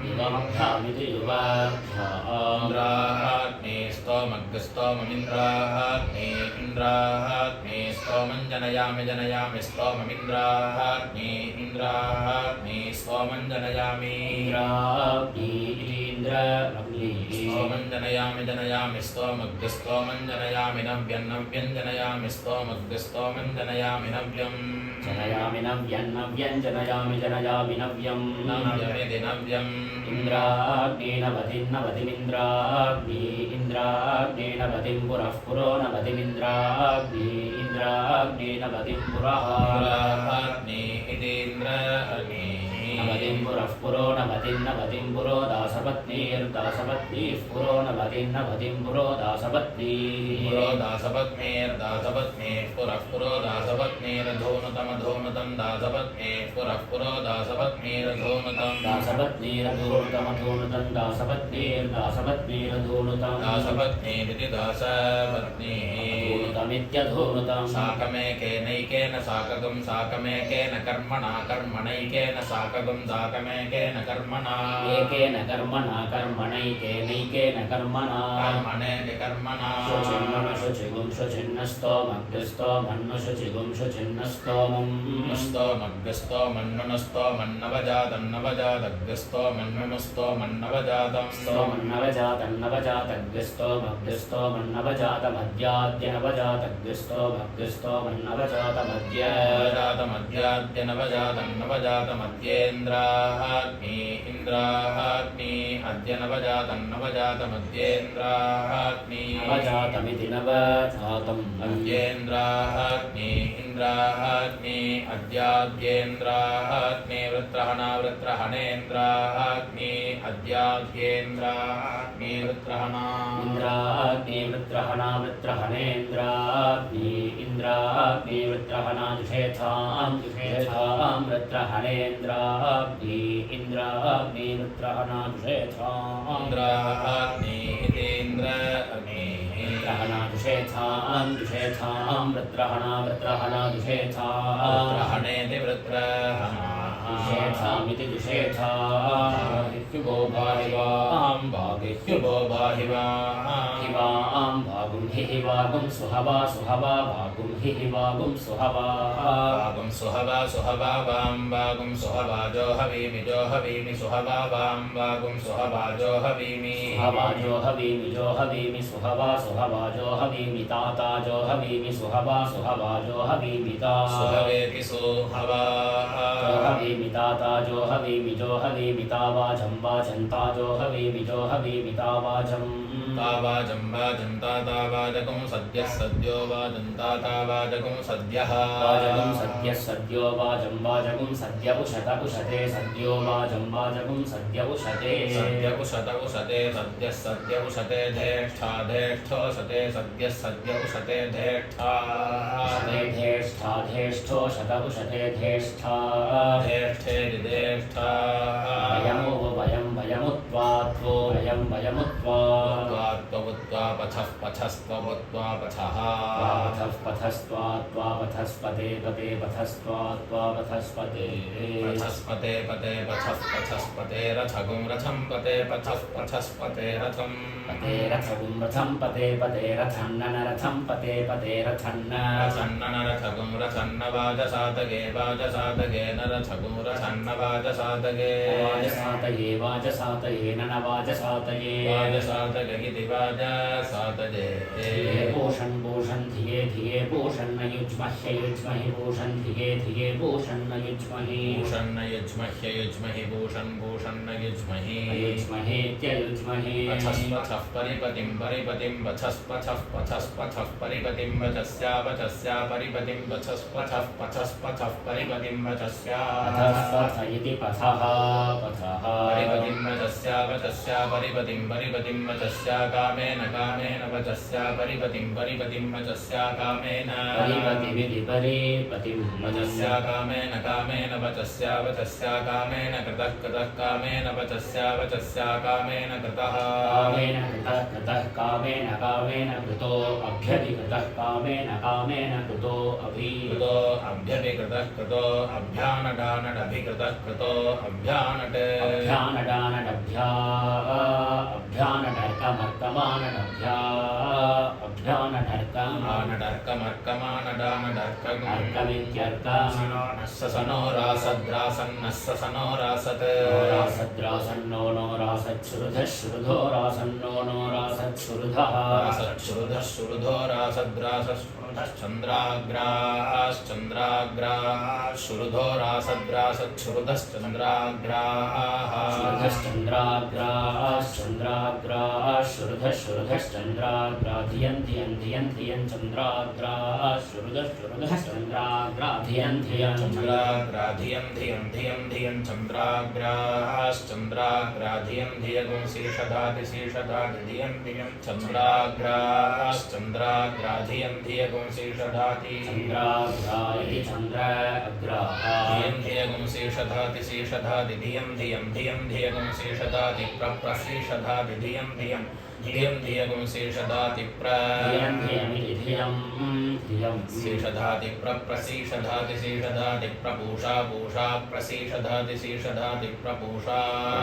युवभ्यामिति युवभ्यामिन्द्राग्नि स्तोमग्रस्तोममिन्द्राग्नि इन्द्राग्नि स्तोमं जनयामि जनयामि स्तोममिन्द्राग्नि इन्द्राग्नि स्तोमं जनयामि स्तोमं जनयामि जनयामि स्तोमग्रस्तोमं जनयामि नव्यं नव्यं जनयामि स्तोमग्रस्तोमं जनयामि नव्यं जनयामि जनयामि नव्यं जनयामि नव्यम् नव्यमिति नव्यम् इन्द्राग्ने नवतिमिन्द्राग्नि इन्द्राग्ने नवतिं पुरः पुरो नवतिमिन्द्राग्नि इन्द्राग्ने नवतिं पुरः अग्नि इतीन्द्राग्नि नवतिं पुरः पुरो नवतिं पुरो दासपत्नीर्दासपत्नीः पुरो नवतिं पुरो दासपत्नीः पुरो दासपत्नीर्दासपत्नीः पुरः पुरो दासपत्नीर्धूनुतमधूनुतं दासपत्नीः पुरः पुरो दासपत्नीर्धूनुतं दासपत्नीरधूनुतमधूनुतं दासपत्नीर्दासपत्नीरधूनुतं दासपत्नीरिति दासपत्नीः धूनुतमित्यधूनुतं साकमेकेनैकेन साकगं साकमेकेन कर्मणा कर्मणैकेन साकगं साकमेकेन कर्मणा एकेन कर्मणा कर्मणैकेनैकेन कर्मणा कर्मणेति कर्मणा शुचिन्नुषुचिगुं शुचिन्नस्तोमग्रस्तोमन्नु शुचिगुं शुचिन्नस्तोमम् स्तोमग्रस्तोमन्नवजातन्नवजातग्रस्तोमन्नुस्तोमन्नवजातं स्तोमन्नवजातन्नवजातग्रस्तोमग्रस्तोमन्नवजातमद्याद्यनवजातग्रस्तोमग्रस्तोमन्नवजातमद्य नवजातमद्याद्यनवजातन्नवजातमद्येन्द्राग्नि इन्द्राग्नि अद्यनवजातन्नवजातमद्येन्द्राग्नि नवजातमिति नवजातम् अद्येन्द्राग्नि इन्द्राग्नि अद्याद्येन्द्राग्नि वृत्रहणा वृत्रहणेन्द्राग्नि अद्याद्येन्द्राग्नि वृत्रहणा इन्द्राग्नि वृत्रहणा वृत्रहणेन्द्राग्नि इन्द्राग्नि वृत्रहणा दुषेथां वृत्रहणेन्द्राग्नि इन्द्राग्नि वृत्रहणा दुषेथां इन्द्राग्नि इतीन्द्राग्नि वृत्रहणा दुषेथां वृत्रहणा दुषेथां वृत्रहणेति वृत्रहणा दुषेथामिति दुषेथा हित्युगो बाहिवां भागिह्युगो बाहिवां हिवां भागुं हिवागुं सुहवा भागुं हिवागुं सुहवा भागुं सुहवा वां भागुं सुहवा जोहवीमि सुहवा वां भागुं सुहवा जोहवीमि सुहवा जोहवीमि ताता जोहवीमि सुहवा जोहवीमि ता सुहवेति सुहवा जोहवीमि ताता जोहवीमि तावाजं वाजन्ता जोहवीमि तावाजं तावाजं वाजन्ता तावाजगुं सद्यः सद्यो वाजन्ता तावाजगुं सद्यः वाजगुं सद्यो वाजगुं सद्य उशते सद्यो वाजगुं सद्य उशते सद्यः सद्य उशते धेष्ठो सते सद्यः सद्य उशते धेष्ठा धेष्ठो शत उशते धेष्ठा धेष्ठेति धेष्ठा वयमुत्वा पथस्त्वमुत्वा पथः पथस्पते पते पथस्त्वा पथस्पते पथे पथस्पते रथगुं रथं पते पथस्पते रथं पते रथगुं रथं पते रथन्न रथं पते रथन्न रथगुं रथन्न वाजसातगे न रथगुं रथन्न वाजसातगे वाजसातये न वाजसातये इति वाजसातये पूषन् धिये पूषन्न युज्महि पूषन् धिये पूषन्न युज्महि भूषन्न युज्महि युज्महीत्ययुज्महि पथः परिपतिं वचः परिपतिं वचस्या परिपतिं वचः परिपतिं वचस्या इति पथः परिपतिं वचस्या परिपतिं वचस्या कामेन वचस्या परिपतिं वचस्या कामेन परिपतिमिति परिपतिं वचस्या कामेन वचस्या कामेन कृतः कामेन वचस्या कामेन कृतः कामेन कृतो अभ्यधिकृतः कामेन कृतो अभ्यभिकृतः कृतो अभ्यानडानडभिकृतः कृतो अभ्यानट अभ्यानडभ्या अभ्यानडर्कमर्कमानडभ्या अभ्यानडर्कम् आनडर्कमर्कमानडानडर्कम् अर्कमित्यर्कम् नस्स सनोरासद्रासन्नस्स सनोरासत् रासद्रासन्नो नो रासच्छुरुधः शुरुधो रासन्नो नो रासच्छुरुधः रासच्छुरुधः शुरुधो रासद्रासश्चन्द्राग्राश्चन्द्राग्राः शुरुधो रासद्रासच्छुरुधश्चन्द्राग्राः शुरुधश्चन्द्राग्राश्चन्द्राग्राः शुरुधः शुरुधश्चन्द्राग्रा धियन् धियन् धियन् धियन् चन्द्राग्राः शुरुधः शुरुधश्चन्द्राग्रा धियन् धियन् चन्द्राग्रा धियन् धियन् धियन् धियन् चन्द्राग्राश्चन्द्राग्रा धियन् धियगुं शीर्षधाति शीर्षधाति धियन् धियन् चन्द्राग्राश्चन्द्राग्रा धियन् धियगुं शीर्षधाति चन्द्राग्रा इति चन्द्राग्राः धियन् धियगुं शीर्षधाति शीर्षधाति धियन् धियन् धियन् धियगुं शीर्षधाति प्रशीर्षधाति धियन् धियन् धियन् धियगुं शीर्षधाति धियन् धियमिति धियं धियं शीर्षधाति प्रशीर्षधाति शीर्षधाति प्रपूषा पूषा प्रशीर्षधाति शीर्षधाति प्रपूषा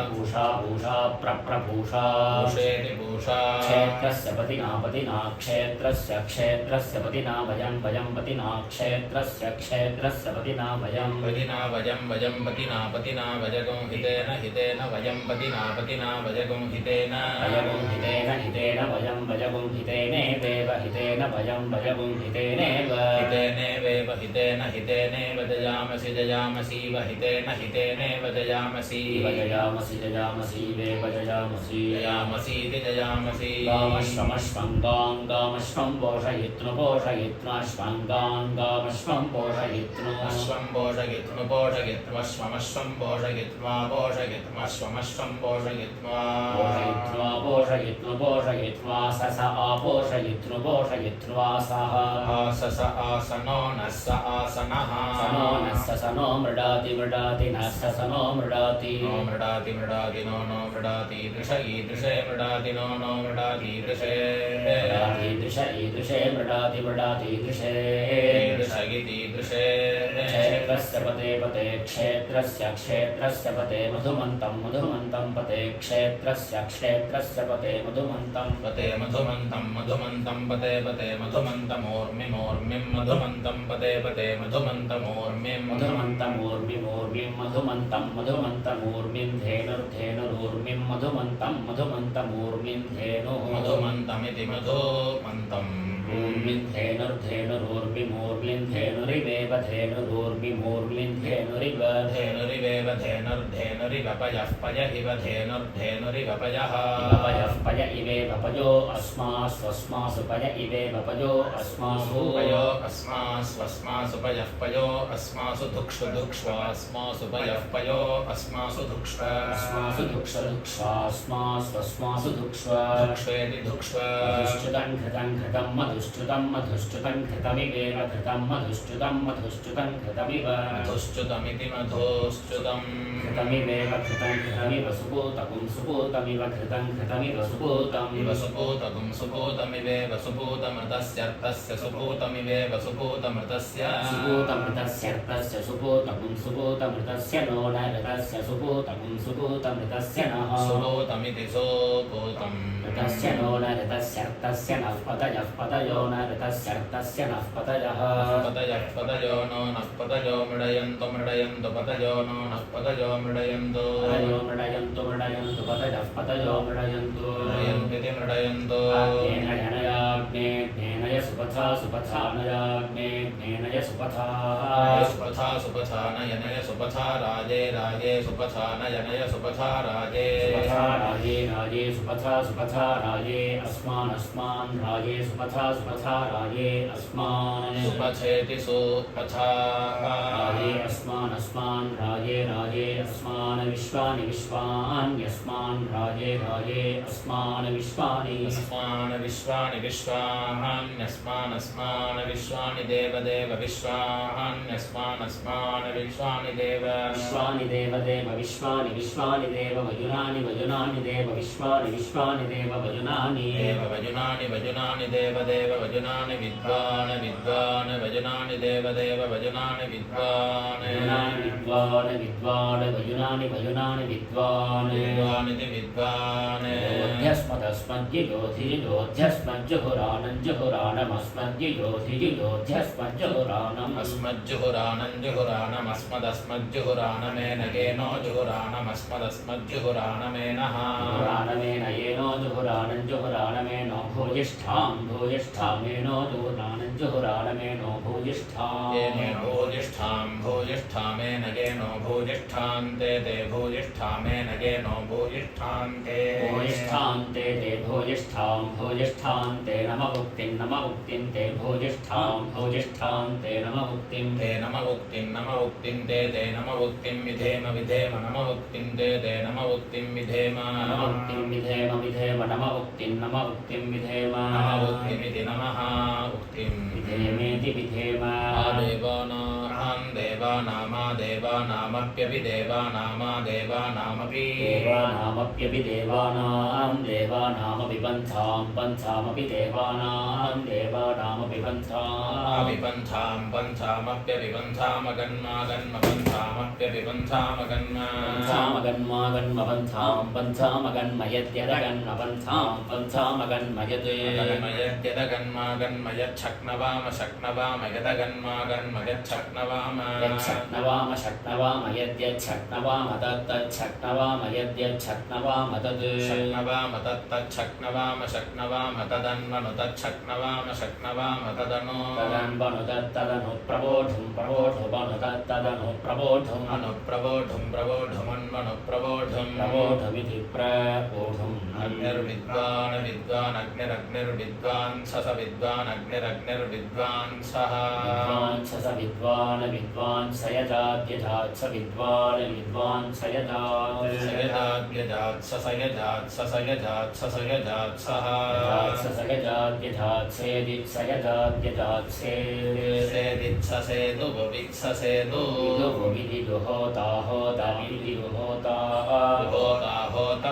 पूषा पूषा प्रपूषा पूषेति पूषा क्षेत्रस्य पतिना पतिना क्षेत्रस्य क्षेत्रस्य पतिना वयं वयं पतिना क्षेत्रस्य क्षेत्रस्य पतिना वयं पतिना वयं वयं पतिना पतिना वजगुं हितेन हितेन वयं पतिना पतिना वजगुं हितेन वयगुं हितेन हितेन वयं वयगुं हितेनेवेव हितेन वयं वयगुं हितेनेव हितेनेवेव हितेन हितेनेव जयामसि जयामसीव हितेन हितेनेव जयामसि जयामसि जयामसीवेव जयामसि जयामसीति जयामसि गामश्वमश्वं गां गामश्वं पोषयित्नु पोषयित्नाश्वं गां गामश्वं पोषयित्नु अश्वं पोषयित्नु पोषयित्वश्वमश्वं पोषयित्वा पोषयित्वश्वमश्वं पोषयित्वा पोषयित्वा पोषयित्नु पोषयित्वा सस आपोषयित्नु पोषयित्वा सः सस आसनो नस्स आसनः सनो नस्स सनो मृडाति मृडाति नस्स सनो मृडाति नो मृडाति मृडाति नो नो मृडाति दृश ईदृशे मृडाति नो नो मृडाति दृशे मृडाति दृश ईदृशे मृडाति मृडाति दृशे दृश इति दृशे क्षेत्रस्य पते पते क्षेत्रस्य क्षेत्रस्य पते मधुमन्तं मधुमन्तं पते क्षेत्रस्य क्षेत्रस्य पते मधुमन्तं पते मधुमन्तं मधुमन्तं पते पते मधुमन्तमोर्मिमोर्मिं मधुमन्तं पते पते मधुमन्तमोर्मिं मधुमन्तमूर्मिमूर्मिं मधुमन्तं मधुमन्तमूर्मिं धेनुर्धेनुरूर्मिं मधुमन्तं मधुमन्तमूर्मिं धेनुः मधुमन्तमिति मधुमन्तम् ऊर्मिं धेनुर्धेनुरूर्मिमूर्मिं धेनुरिवेव धेनुरूर्मिमूर्मिं धेनुरिव धेनुरिवेव धेनुर्धेनुरिव पयः पय इव धेनुर्धेनुरिव पयः पयः पय इवेव पयो अस्मास्वस्मासु पय इवेव पयो अस्मासु पयो अस्मास्वस्मासु पयः पयो अस्मासु धुक्ष्व धुक्ष्वास्मासु पयः पयो अस्मासु धुक्ष्व अस्मासु धुक्ष धुक्ष्वास्मास्वस्मासु धुक्ष्व धुक्ष्वेति धुक्ष्व मधुश्च्युतं घृतं घृतं मधुश्च्युतं मधुश्च्युतं घृतमिवेव घृतं मधुश्च्युतं मधुश्च्युतं घृतमिव मधुश्च्युतमिति मधुश्च्युतम् घृतमिवेव घृतं घृतमिव सुपूतकुं सुपूतमिव घृतं घृतमिव सुपूतम् इव सुपूतकुं सुपूतमिवेव सुपूतमृतस्यर्थस्य सुपूतमिवेव सुपूतमृतस्य सुपूतमृतस्यर्थस्य सुपूतकुं सुपूतमृतस्य नो न ऋतस्य सुपूतकुं सुपूतमृतस्य नः सुपूतमिति सुपूतम् ऋतस्य नो न ऋतस्यर्थस्य नः पतयः पतयो न ऋतस्यर्थस्य नः पतयः पतयः पतयो नो नः पतयो मृडयन्तु मृडयन्तु पतयो नो नः पतयो मृडयन्तु पतयो मृडयन्तु मृडयन्तु पतयः पतयो मृडयन्तु मृडयन्तीति मृडयन्तु ज्ञेनय ज्ञेनय सुपथा सुपथा नयाग्ने ज्ञेनय सुपथा सुपथा सुपथा नयनय सुपथा राजे राजे सुपथा नयनय सुपथा राजे सुपथा राजे राजे सुपथा सुपथा राजे अस्मान् अस्मान् राजे सुपथा सुपथा राजे अस्मान् सुपथेति सुपथा राजे अस्मान् अस्मान् राजे राजे अस्मान् विश्वानि विश्वान्यस्मान् राजे राजे अस्मान् विश्वानि अस्मान् विश्वानि विश्वान्यस्मान् अस्मान् विश्वानि देव देव विश्वान्यस्मान् अस्मान् विश्वानि देव विश्वानि देव देव विश्वानि विश्वानि देव वयुनानि वयुनानि देव विश्वानि विश्वानि देव वयुनानि देव वजुनानि वजुनानि देव देव वजुनानि विद्वान् विद्वान् वजुनानि देव देव वजुनानि विद्वान् वयुनानि विद्वान् विद्वान् वयुनानि वयुनानि विद्वान् विद्वानिति विद्वान् योध्यस्मदस्मद्युयोधियुयोध्यस्मज्जुहुरानञ्जुहुरानम् अस्मज्जुहुरानञ्जुहुरानमस्मदस्मज्जुहुरानमेन जुहुरानमस्मदस्मज्जुहुरानमेनः जुहुरानमेनयेनो जुहुरानञ्जुहुरानमेनो भूयिष्ठां भूयिष्ठामेनो जुहुरानञ्जुहुरानमेनो भूयिष्ठाम् येनेनो भूयिष्ठामेन येनो भूयिष्ठान्ते ते भूयिष्ठामेन येनो भूयिष्ठान्ते भूयिष्ठान्ते ते भूयिष्ठान्ते नममुक्तिं ते भूयिष्ठान्ते नममुक्तिं ते नममुक्तिं ते नममुक्तिं विधेम नममुक्तिं ते नममुक्तिं विधेम नममुक्तिं विधेम नममुक्तिं विधेम नममुक्तिमिति नमः उक्तिं विधेमेति विधेम देवानामप्यपि देवानामपि पन्थामपि देवानामपि पन्थामप्यपि पन्थामगन्मागन्मपन्थामप्यपि शक्नवाम तदन्वनु तच्छक्नवाम तदनु तदनु प्रबोढुम् अनुप्रबोढुमन्वनु प्रबोढमिति प्रबोढुम् अग्निर्विद्वान् सस विद्वान् सः विद्वान् स यजाद्यजात् स विद्वान् स सयजाद्यजात् सः सेदित्सयजाद्यजात् सेदित्ससेदु विदिदुहोता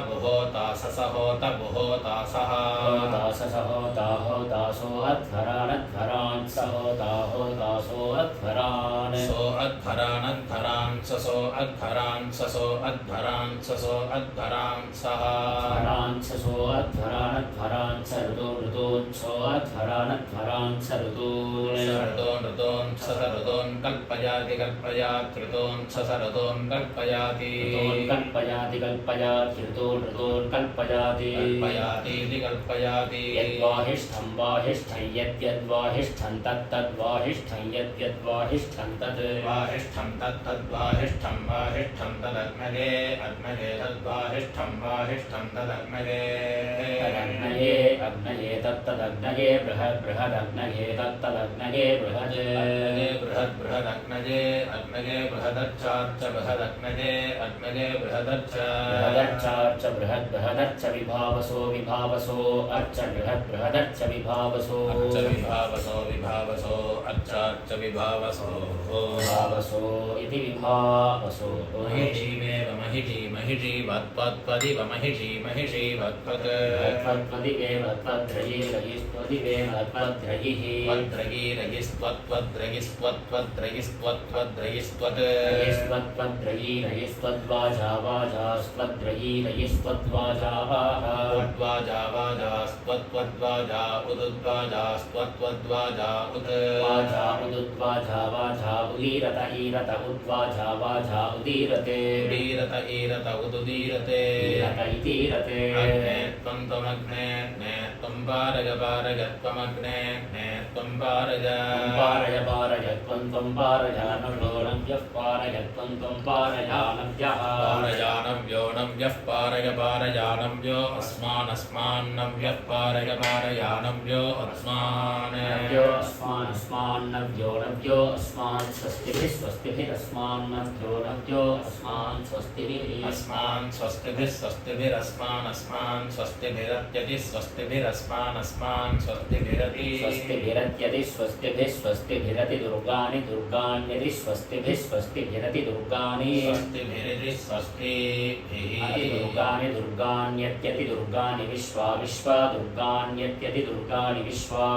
बुहोता ससहोता बुहोता सः होतासो अध्वरान् सो अध्वरान् सो अध्वरान् ससो अध्वरान् सः अध्वरान् ऋतून् सो अध्वरान् ऋतून् कल्पयाति ऋतून् कल्पयाति ऋतून् कल्पयाति यद्वाहिष्ठं यद्यद्वाहिष्ठं तद्वाहिष्ठं यद्यद्वाहिष्ठं वाहिष्ठं तदग्नये तद्वाहिष्ठं तदग्नये अग्नये तत्तदग्नये बृहदग्नये तत्तदग्नये बृहदग्नये बृहदच्चाच्च बृहदग्नये बृहदच्च बृहदच्च विभावसो अर्च बृहदच्च विभावसो अच्छाच्च विभावसो इति विभावसो महिषी वत्पदिव महिषी वत्पत् ईरत उदुदीरते त्वं पारय त्वमग्ने त्वं पारय पारयानव्यः पारयानव्यो पारयानव्यो अस्मान्नव्यः पारयानव्यो अस्मान्नव्यो अस्मान् स्वस्तिभिरस्मान्नव्यो अस्मान् स्वस्तिभिरस्मान् स्वस्तिभिरत्यति स्वस्तिभिरस्मान् स्वस्तिभिरति स्वस्तिभिरति दुर्गाण्यति स्वस्तिभिरति दुर्गाणि दुर्गाण्यत्यति दुर्गाणि विश्वा दुर्गाण्यत्यति दुर्गाणि विश्वा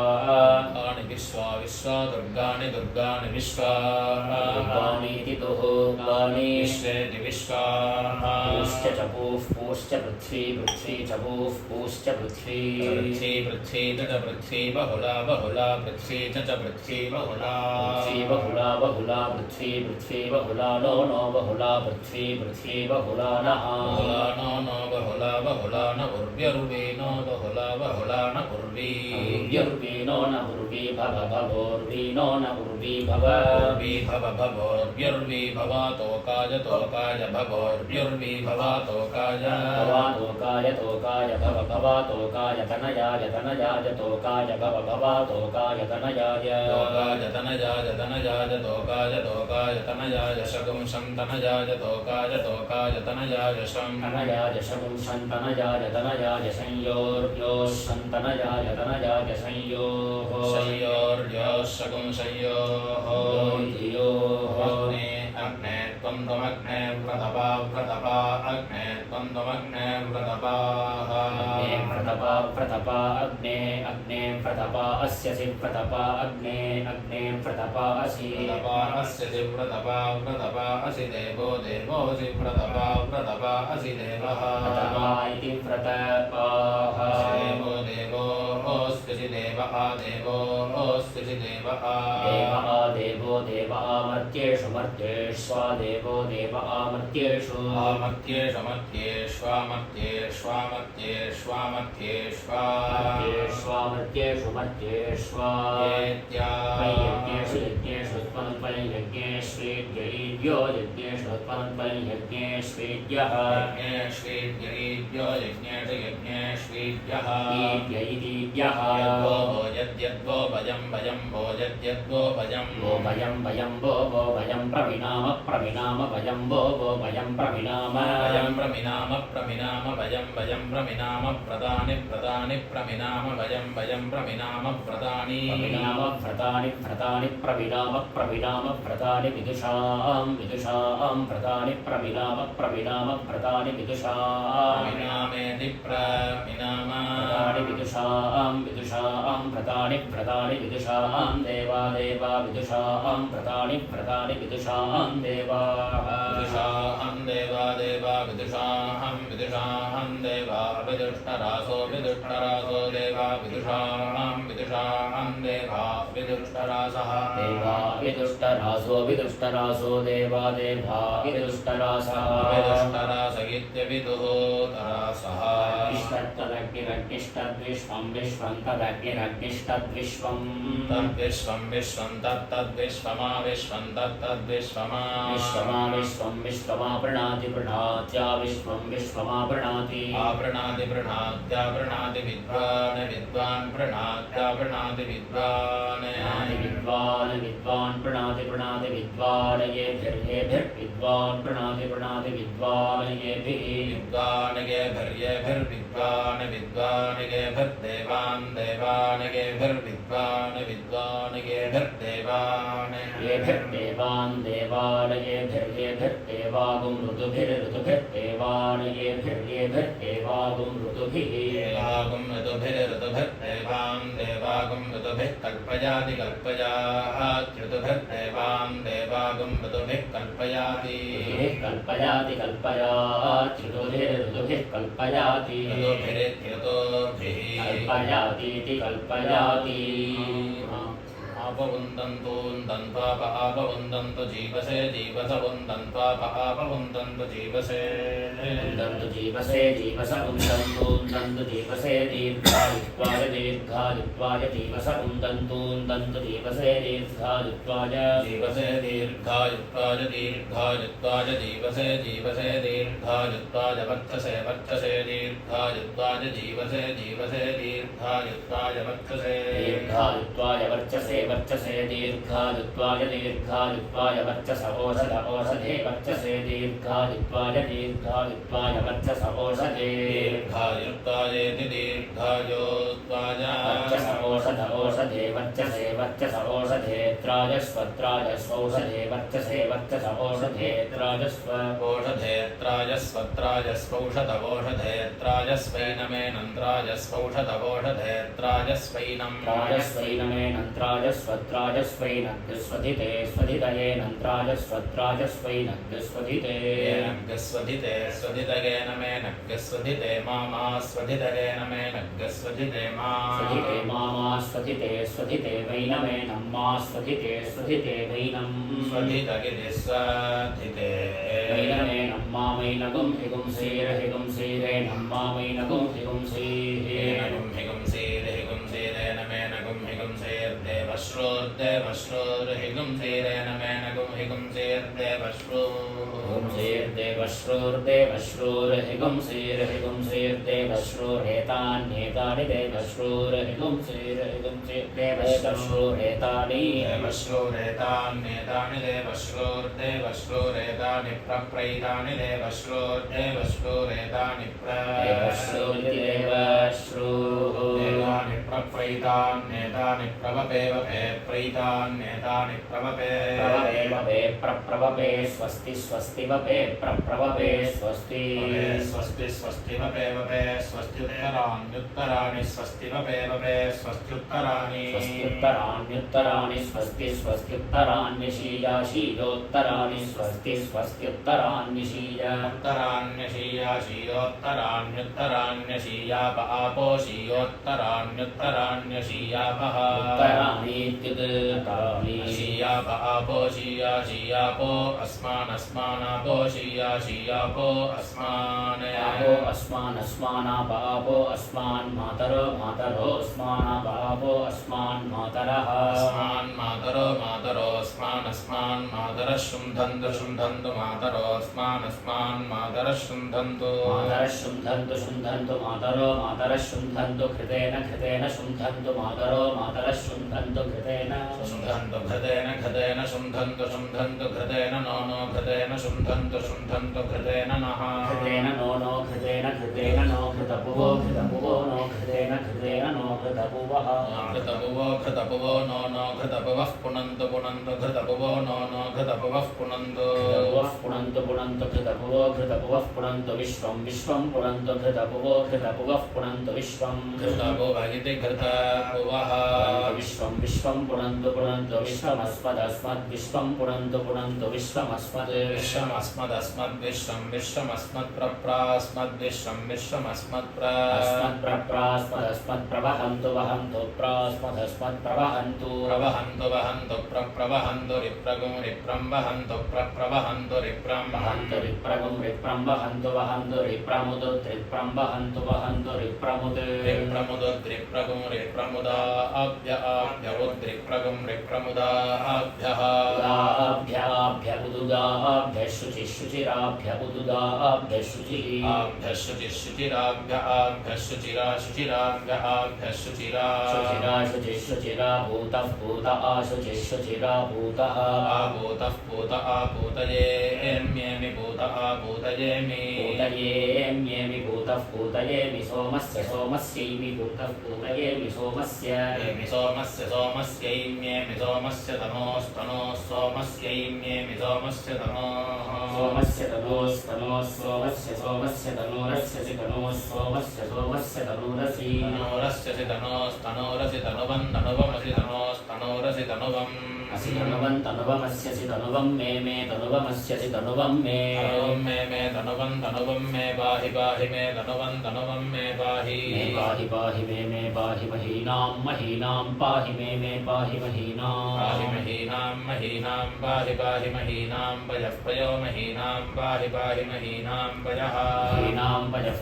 दुर्गाणि विश्वा ऊर्ध्वानीति दुहूर्ध्वानि विश्वेति विश्वाः पूश्च च पूः पूश्च पृथ्वी पृथ्वी च पूः पूश्च पृथ्वी पृथ्वी पृथ्वी च पृथ्वी बहुला बहुला पृथ्वी च पृथ्वी बहुला पृथ्वी बहुला बहुला पृथ्वी पृथ्वी बहुला नो नो बहुला पृथ्वी पृथ्वी बहुला नः बहुला नो बहुला बहुला न उर्व्यरुवे नो बहुला बहुला न उर्वी उर्व्यरुवी नो न उर्वी भव भवोर्वी नो न उर्वी भव उर्वी भव भवोर्व्यर्वी भवातोकाय तोकाय भवोर्व्यर्वी भवातोकाय भवातोकाय तोकाय भव भवातोकाय तनयाय तनयाय तोकाय भव भवातोकाय तनयाय तोकाय तनयाय तनयाय तोकाय तोकाय तनयाय शकुंशं तनयाय तोकाय तोकाय तनयाय शं तनयाय शकुंशं तनयाय तनयाय संयोर्योः तनयाय तनयाय संयोः संयोर्योः शकुंसंयोः अग्ने अग्ने त्वं त्वमग्ने व्रतपा व्रतपा अग्ने त्वं त्वमग्ने व्रतपाः अग्ने व्रतपा व्रतपा अग्ने अग्ने व्रतपा अस्यसि व्रतपा अग्ने अग्ने व्रतपा असि व्रतपा अस्यसि व्रतपा व्रतपा असि देवो देवोऽसि व्रतपा व्रतपा असि देवः व्रतपा इति व्रतपाः देवो देवोऽस्यसि देवः देवोऽस्यसि देवः देवः देवो देव आमर्त्येषु मर्त्येष्वा देवो देव आमर्त्येषु मर्त्येषु मर्त्येष्वामर्त्येष्वामर्त्येष्वामर्त्येष्वा मर्त्येष्वामर्त्येषु मर्त्येष्वा यज्ञेषु यज्ञेषु त्वन्पैयज्ञेष्वेद्यैव्यो यज्ञेषु त्वन्पैयज्ञेष्वेद्यः यज्ञेष्वेद्यैव्यो यज्ञेषु यज्ञेष्वेद्यः ईव्यैदीव्यः यद्यद्वो भयं भयं भो यद्यद्वो भयं वो भयं भयं वो भयं प्रविनाम प्रविनाम भयं वो भयं प्रविनाम भयं प्रमिनाम प्रमिनाम भयं भयं प्रमिनाम प्रदानि प्रदानि प्रमिनाम भयं भयं प्रमिनाम प्रदानि प्रविनाम व्रतानि व्रतानि प्रविनाम प्रविनाम व्रतानि विदुषां विदुषां व्रतानि प्रविनाम प्रविनाम व्रतानि विदुषां प्रमिनामेति प्रमिनाम व्रतानि विदुषां विदुषां व्रतानि व्रतानि विदुषां देवा देवा विदुषां व्रतानि व्रतानि विदुषां देवाः विदुषाहं देवा देवा विदुषाहं विदुषाहं देवा विदुष्टरासो विदुष्टरासो देवा विदुषाहं विदुषाहं देवा विदुष्टरासः देवा विदुष्टरासो विदुष्टरासो देवा देवा विदुष्टरासः विदुष्टरास इत्यविदुः तरासः विष्टद्विष्वं विश्वं तदग्निरग्निष्टद्विश्वं तद्विश्वं विश्वं तत्तद्विश्वमा विश्वं तत्तद्विश्वमा विश्वमा विश्वं विश्वमा प्रणाति प्रणा विश्वं विश्वमा प्रणाति प्रणाति प्रणा विद्वान् विद्वान् प्रणा विद्वान् विद्वान् विद्वान् प्रणाति विद्वान् येभिर्विद्वान् प्रणाति विद्वान् येभिः विद्वान् येभिर्विद्वान् विद्वान् येभिर्देवान् देवान् येभिर्विद्वान् विद्वान् येभिर्देवान् येभिर्देवान् देवान् येभिर्देवागुं ऋतुभिर्देवान् येभिर्देवागुं ऋतुभिः देवागुं ऋतुभिर्देवान् देवागुं ऋतुभिः कल्पयाति कल्पयात् ऋतुभिर्देवान् देवागुं ऋतुभिः कल्पयाति कल्पयाति कल्पयात् ऋतुभिः कल्पयाति ऋतुभिः कल्पयातीति कल्पयाति आपवुन्दन्तून्दन्त्वाप आपवुन्दन्तु जीवसे जीवसवुन्दन्त्वाप आपवुन्दन्तु जीवसे उन्दन्तु जीवसे जीवस उन्दन्तून्दन्तु जीवसे दीर्घायुत्वाय दीर्घायुत्वाय जीवस उन्दन्तून्दन्तु जीवसे दीर्घायुत्वाय जीवसे दीर्घायुत्वाय दीर्घायुत्वाय जीवसे जीवसे दीर्घायुत्वाय वर्चसे वर्चसे दीर्घायुत्वाय जीवसे जीवसे दीर्घायुत्वाय वर्चसे दीर्घायुत्वाय वर्चसे वर्चसे दीर्घायुत्वाय दीर्घायुत्वाय वर्चस ओषध ओषधे वर्चसे दीर्घायुत्वाय दीर्घायुत्वाय वर्चस ओषधे दीर्घायुत्वायेति दीर्घायुत्वाय वर्चस ओषध ओषधे वर्चसे वर्चस ओषधे त्रायस्वौषधे वर्चसे वर्चस ओषधे त्रायस्व ओषधेत्रायस्वौषधवोषधेत्रायस्वैनमेनन्त्रायस्वौषधवोषधेत्रायस्वैनम् त्रायस्वैनमेनन्त्रायस्व नग्स्वधिते स्वधितये नन्त्राजस्वधिते नग्स्वधिते स्वधितये नमे नग्स्वधिते मामा स्वधितये नमे नग्स्वधिते मा स्वधिते मामा स्वधिते वैनमे नम्मा स्वधिते वैनम् स्वधितगिरि स्वधिते वैनमे नम्मा वैनगुं हिगुंसीरे नम्मा वैनगुं हिगुंसीरे नमे नगुं हिगुंसीरे नमे नगुं हिगुंसीर्देवश्रूर्हिगुंसीर्देवश्रूर्हेतान्येतानि देवश्रूर्हिगुंसीर्देवश्रूर्हेतानि देवश्रूरेतानि प्रप्रैतानि देवश्रूरेतानि देवानि प्रप्रैतान्येतानि प्रवपेवपे प्रैतान्येतानि प्रवपे प्रवपे स्वस्ति वपे प्रवपे स्वस्ति स्वस्तिवपे स्वस्त्युत्तराण्युत्तराणि स्वस्तिवपे स्वस्त्युत्तराणि स्वस्त्युत्तराण्यशीयाशीयोत्तराणि स्वस्त्युत्तराण्यशीयोत्तराण्युत्तराण्यशीयाप आपोशीयोत्तराण्युत्तराण्यशीयापः उत्तराणीत्युत्तराणि शीयाप आपोशीयाशीयापो अस्मानस्मानापोशीयाशीयापो अस्मान् अस्मानापापो अस्मान् मातरोऽस्मानापापो अस्मान् मातरः मातरोऽस्मान् मातरः शुन्धन्तु मातरोऽस्मान् मातरः शुन्धन्तु मातरः शुन्धन्तु घृतेन शुन्धन्तु मातरः शुन्धन्तु घृतेन शुन्धन्तु घृतेन नो घृतेन शुन्धन्तु घृतेन नः घृतेन नो घृतपुवो नो घृतेन नो घृतपुवः घृतपुवो नो घृतपुवः पुनन्तु घृतपुवो नो घृतपुवः पुनन्तु घृतपुवः पुनन्तु विश्वं पुनन्तु घृतपुवः पुनन्तु विश्वं घृतपुव इति घृतपुवः विश्वं पुनन्तु विश्वमस्मदस्मद्विश्वं पुनन्तु विश्वमस्मद् विश्वमस्मद्विश्वमस्मत्प्रप्रास्मद्विश्वमस्मत्प्रस्मद्प्रवहन्तु प्रवहन्तु रिप्रगुं रिप्रं वहन्तु रिप्रं वहन्तु रिप्रमुदुत्रिप्रं वहन्तु रिप्रमुदुत्रिप्रगुं रिप्रमुदाभ्युद्रिप्रगुं रिप्रमुदाभ्यः शुचिरा भूतः भूत आपूतयेम्येमि भूतयेमि सोमस्यैमि भूतः पूतयेमि सोमस्यैम्येमि सोमस्य तनोस्तनोः सोमस्यैम्येमि सोमस्य तनोः सोमस्य तनोरस्यसि तनोः सोमस्य तनूरसि तनोरसि तनुवन्ननुवमसि तनोस्तनोरसि तनुवम् असि तनुवन्तनुवमस्यसि तनुवं मे तनुवमस्यसि तनुवं मे तनुवं मे पाहि मे तनुवं मे पाहि मे पाहि महीनां पाहि मे पाहि महीनां पाहि महीनां पयो महीनां पाहि महीनां पयः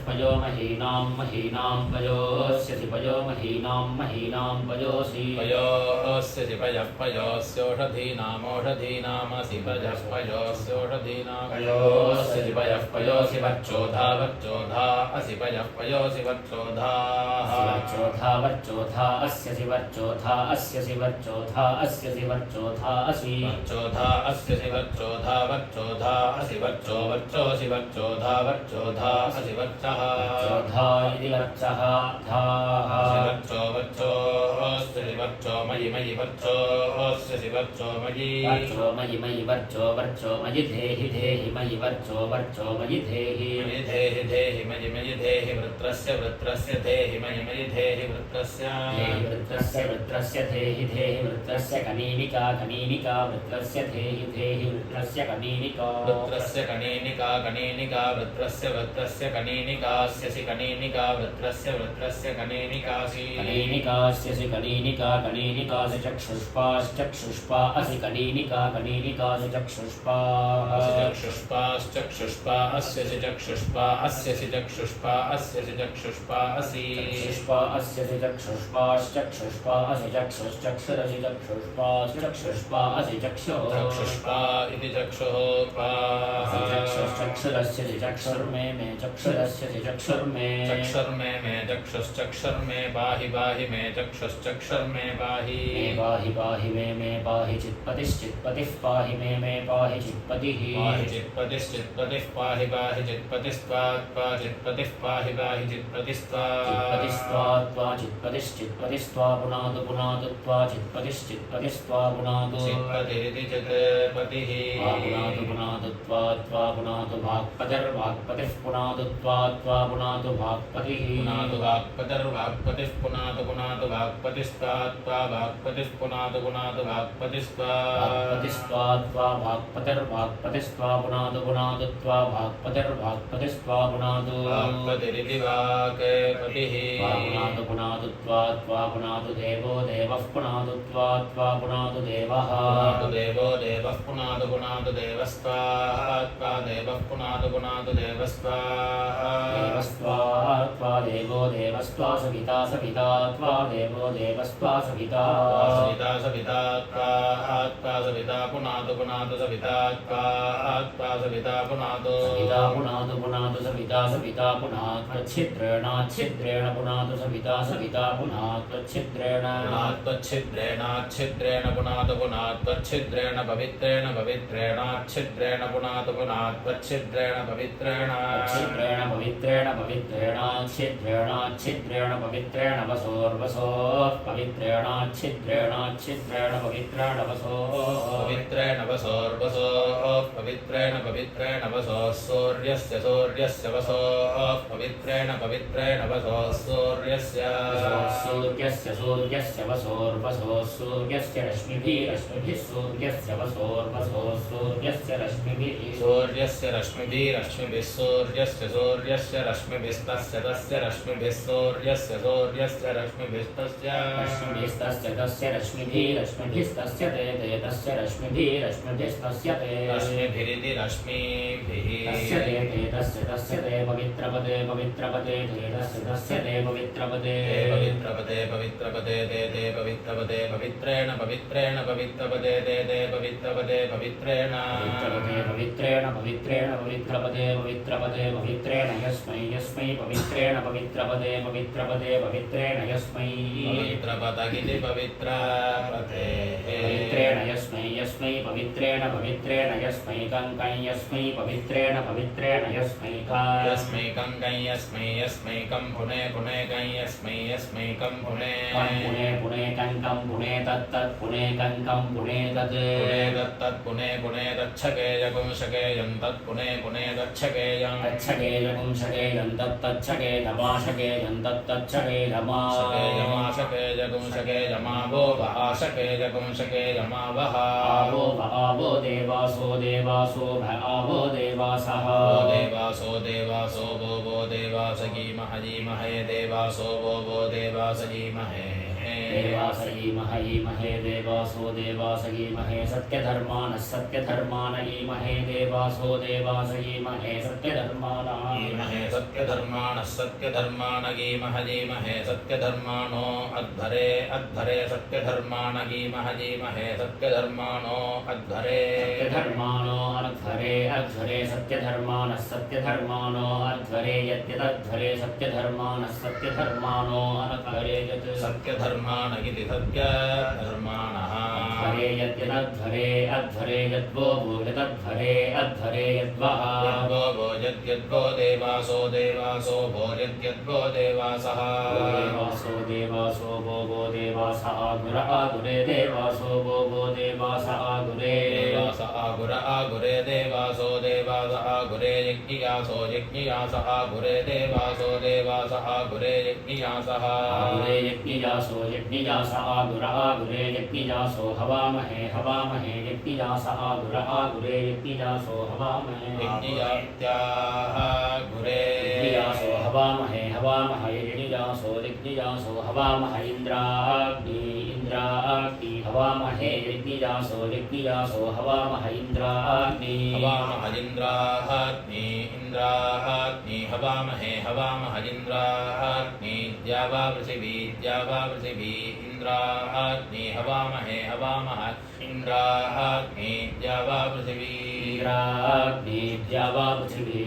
पयो महीनां पयोस्यसि पयो महीनां पयोसि पयोस्यसि पयोस्योषधीनामोषधीनामसि पयः पयोस्योषधीनामयोस्यसि पयः पयोसि वर्चोधा असि पयः पयोसि वर्चोधाः वर्चोधा अस्यसि वर्चोधा अस्यसि वर्चोधा अस्यसि वर्चोधा असि वर्चोधा अस्यसि वर्चोधा असि वर्चोसि वर्चोधा असि वर्चः वर्चोधा इति वर्चः वर्चोस्यसि वर्चो मयि मयि वर्चोऽस्यसि वर्चो मयि वर्चो मयि मयि वर्चो वर्चो मयि धेहि धेहि मयि वर्चो वर्चो मयि धेहि मयि धेहि धेहि मयि धेहि वृत्रस्य वृत्रस्य धेहि मयि धेहि वृत्रस्य धेहि वृत्रस्य धेहि धेहि वृत्रस्य कनीनिका कनीनिका वृत्रस्य धेहि धेहि वृत्रस्य कनीनिका वृत्रस्य कनीनिका वृत्रस्य कनीनिकास्यसि कनीनिका वृत्रस्य कनीनिकासि कनीनिकास्यसि कनीनिकासि चक्षुष्पाश्चक्षुष्पा असि कनीनिकासि चक्षुष्पा चक्षुष्पाश्चक्षुष्पा अस्यसि चक्षुष्पा अस्यसि चक्षुष्पा अस्यसि चक्षुष्पा असि चक्षुष्पा अस्यसि चक्षुष्पाश्चक्षुष्पा असि चक्षुश्चक्षुरसि चक्षुष्पाश्चक्षुष्पा असि चक्षुः चक्षुष्पा इति चक्षुः चक्षुश्चक्षुरस्यसि चक्षुर्मे मे चक्षुरस्यसि चक्षुर्मे चक्षुर्मे मे चक्षुश्चक्षुर्मे पाहि पाहि मे चक्षुश्चक्षुर्मे पाहि पाहि मे पाहि चित्पतिश्चित्पतिः पाहि मे पाहि चित्पतिः पाहि चित्पतिश्चित्पतिः पाहि पाहि चित्पतिस्त्वा चित्पतिः पाहि पाहि चित्पतिस्त्वा चित्पतिश्चित्पतिस्त्वा पुनातु त्वा चित्पतिश्चित्पतिस्त्वा पुनातु चित्पतिरिति चित्पतिः पुनातु त्वा पुनातु वाक्पतिर्वाक्पतिः पुनातु त्वा पुनातु वाक्पतिः पुनातु वाक्पतिर्वाक्पतिः पुनातु वाक्पतिस्त्वा वाक्पतिः पुनातु वाक्पतिस्त्वा त्वा वाक्पतिर्वाक्पतिस्त्वा पुनातु त्वा वाक्पतिर्वाक्पतिस्त्वा पुनातु वाक्पतिरिति वाक्पतिः पुनातु त्वा पुनातु देवो देवः पुनातु त्वा पुनातु देवः देवो देवः पुनातु देवस्त्वा देवः पुनातु देवस्त्वा त्वा देवो देवस्त्वा सविता त्वा देवो देवस्त्वा सविता सविता सविता पुनातु सविता सविता पुनातु सविता पुनात्छिद्रेण पुनातु सविता पुनात्छिद्रेण पुनात्वच्छिद्रेण पवित्रेणाच्छिद्रेण पुनातु पुनात्वच्छिद्रेण पवित्रेण छिद्रेणाच्छिद्रेण पवित्रेण वसोर्वसोः पवित्रेणाच्छिद्रेण पवित्रेण वसोः सूर्यस्य वसोः पवित्रेण वसोः सूर्यस्य वसोर्वसोः सूर्यस्य रश्मिभिः सूर्यस्य वसोर्वसोः सूर्यस्य रश्मिभिः सूर्यस्य रश्मिभिस्तस्य रश्मिभिः सूर्यस्य रश्मिभिस्तस्य तस्य रश्मिभिस्तस्य ते तस्य रश्मिभिस्तस्य ते रश्मिभिरिति रश्मिभिः तस्य ते पवित्रपदे ते तस्य ते पवित्रपदे ते पवित्रेण पवित्रपदे ते पवित्रेण पवित्रेण यस्मै पवित्रेण पवित्रपदे पवित्रेण यस्मै पवित्रपदगिति पवित्रपदे पवित्रेण यस्मै पवित्रेण यस्मै कंकै यस्मै पवित्रेण यस्मै यस्मै कं पुने कं यस्मै कं पुने कं पुने तत्तत् पुने कं पुने तत् पुने तच्छकेयं शकेयं तत् पुने गच्छकेयं गच्छकेयं तत्तच्छकेयमाशकेयं तत्तच्छकेयमाशकेयं शकेयमावो वहाशकेयं शकेयमावः आवो देवासो आवो देवासः देवासो वो देवासगीमहे देवासो वो देवासगीमहे देवासगीमहे देवासगीमहे सत्यधर्मानः देवासो देवासगीमहे सत्यधर्मानगीमहे सत्यधर्माणो अध्वरे सत्यधर्मानगीमहे सत्यधर्माणो अध्वरे सत्यधर्मानो अध्वरे यद्यदध्वरे सत्यधर्मानो अध्वरे यत् सत्यधर्मानगिति सत्यधर्माणः अध्वरे यद्यदध्वरे अध्वरे यद्वो भूयतध्वरे अध्वरे यद्वः यद्वो भोजद्यद्वो देवासो देवासो भोजद्यद्वो देवासः देवासो देवासो भो देवास आगुर आगुरे देवासो भो देवास आगुरे देवास आगुर आगुरे देवासो देवास आगुरे यज्ञियासो यज्ञियास आगुरे देवासो देवास आगुरे यज्ञियासः आगुरे यज्ञियासो यज्ञियास आगुर आगुरे यज्ञियासो हवामहे हवामहे यज्ञियास आगुर आगुरे यज्ञियासो हवामहे यज्ञियात्याः गुरे यज्ञियासो हवामहे हवामहे यज्ञियासो यज्ञियासो हवामहे इंद्राग्नि इंद्राग्नि हवामहे यज्ञियासो यज्ञियासो हवामहे इंद्राग्नि हवामह इंद्राग्नि इंद्राग्नि हवामहे हवामह इंद्राग्नि द्यावा पृथिवी इंद्राग्नि हवामहे हवामह इंद्राग्नि द्यावा पृथिवी इंद्राग्नि द्यावा पृथिवी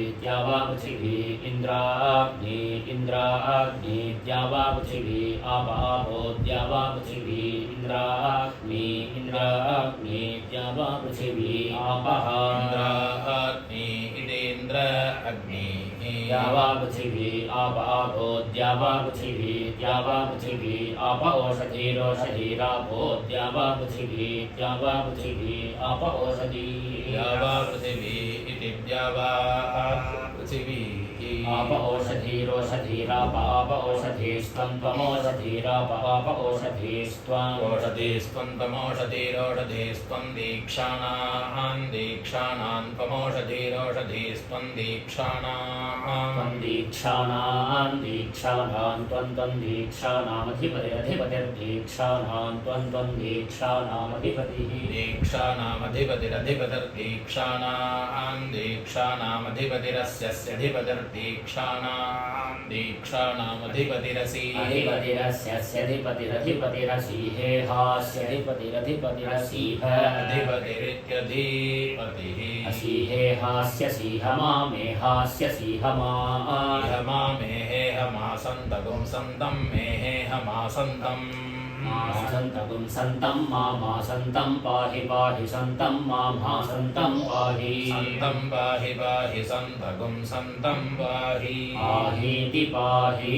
इंद्राग्नि इंद्राग्नि द्यावा पृथिवी आप आपो द्यावा पृथिवी इंद्राग्नि इंद्राग्नि द्यावा पृथिवी आपः इंद्राग्नि इदेन्द्र अग्नि द्यावा पृथिवी आप आपो द्यावा पृथिवी आप ओषधीरोषधीरापो द्यावा पृथिवी आप ओषधी द्यावा पृथिवी इति द्यावा पृथिवी आप ओषधीरोषधीराप आप ओषधीस्त्वं त्वमोषधीराप आप ओषधीस्त्वम् ओषधीस्त्वन्तमोषधीरोषधीस्त्वं दीक्षाणान् त्वमोषधीरोषधीस्त्वं दीक्षाणान् त्वं दीक्षाणान् त्वं दीक्षाणामधिपतिरधिपतिर्दीक्षाणां त्वं दीक्षाणामधिपतिः दीक्षाणामधिपतिरधिपतिर्दीक्षाणां दीक्षाणामधिपतिरसि अधिपतिरस्यधिपतिरधिपतिरसि हेहास्यधिपतिरधिपतिरसीह अधिपतिरित्यधिपतिः असीहेहास्यसीह मामेहास्यसीह मा मेहे हमासन्तगुं सन्तं मेहे हमासन्तम् सन्तगुं सन्तं मा सन्तं पाहि पाहि सन्तं मा सन्तं पाहि सन्तं पाहि पाहि सन्तगुं सन्तं पाहि पाहीति पाहि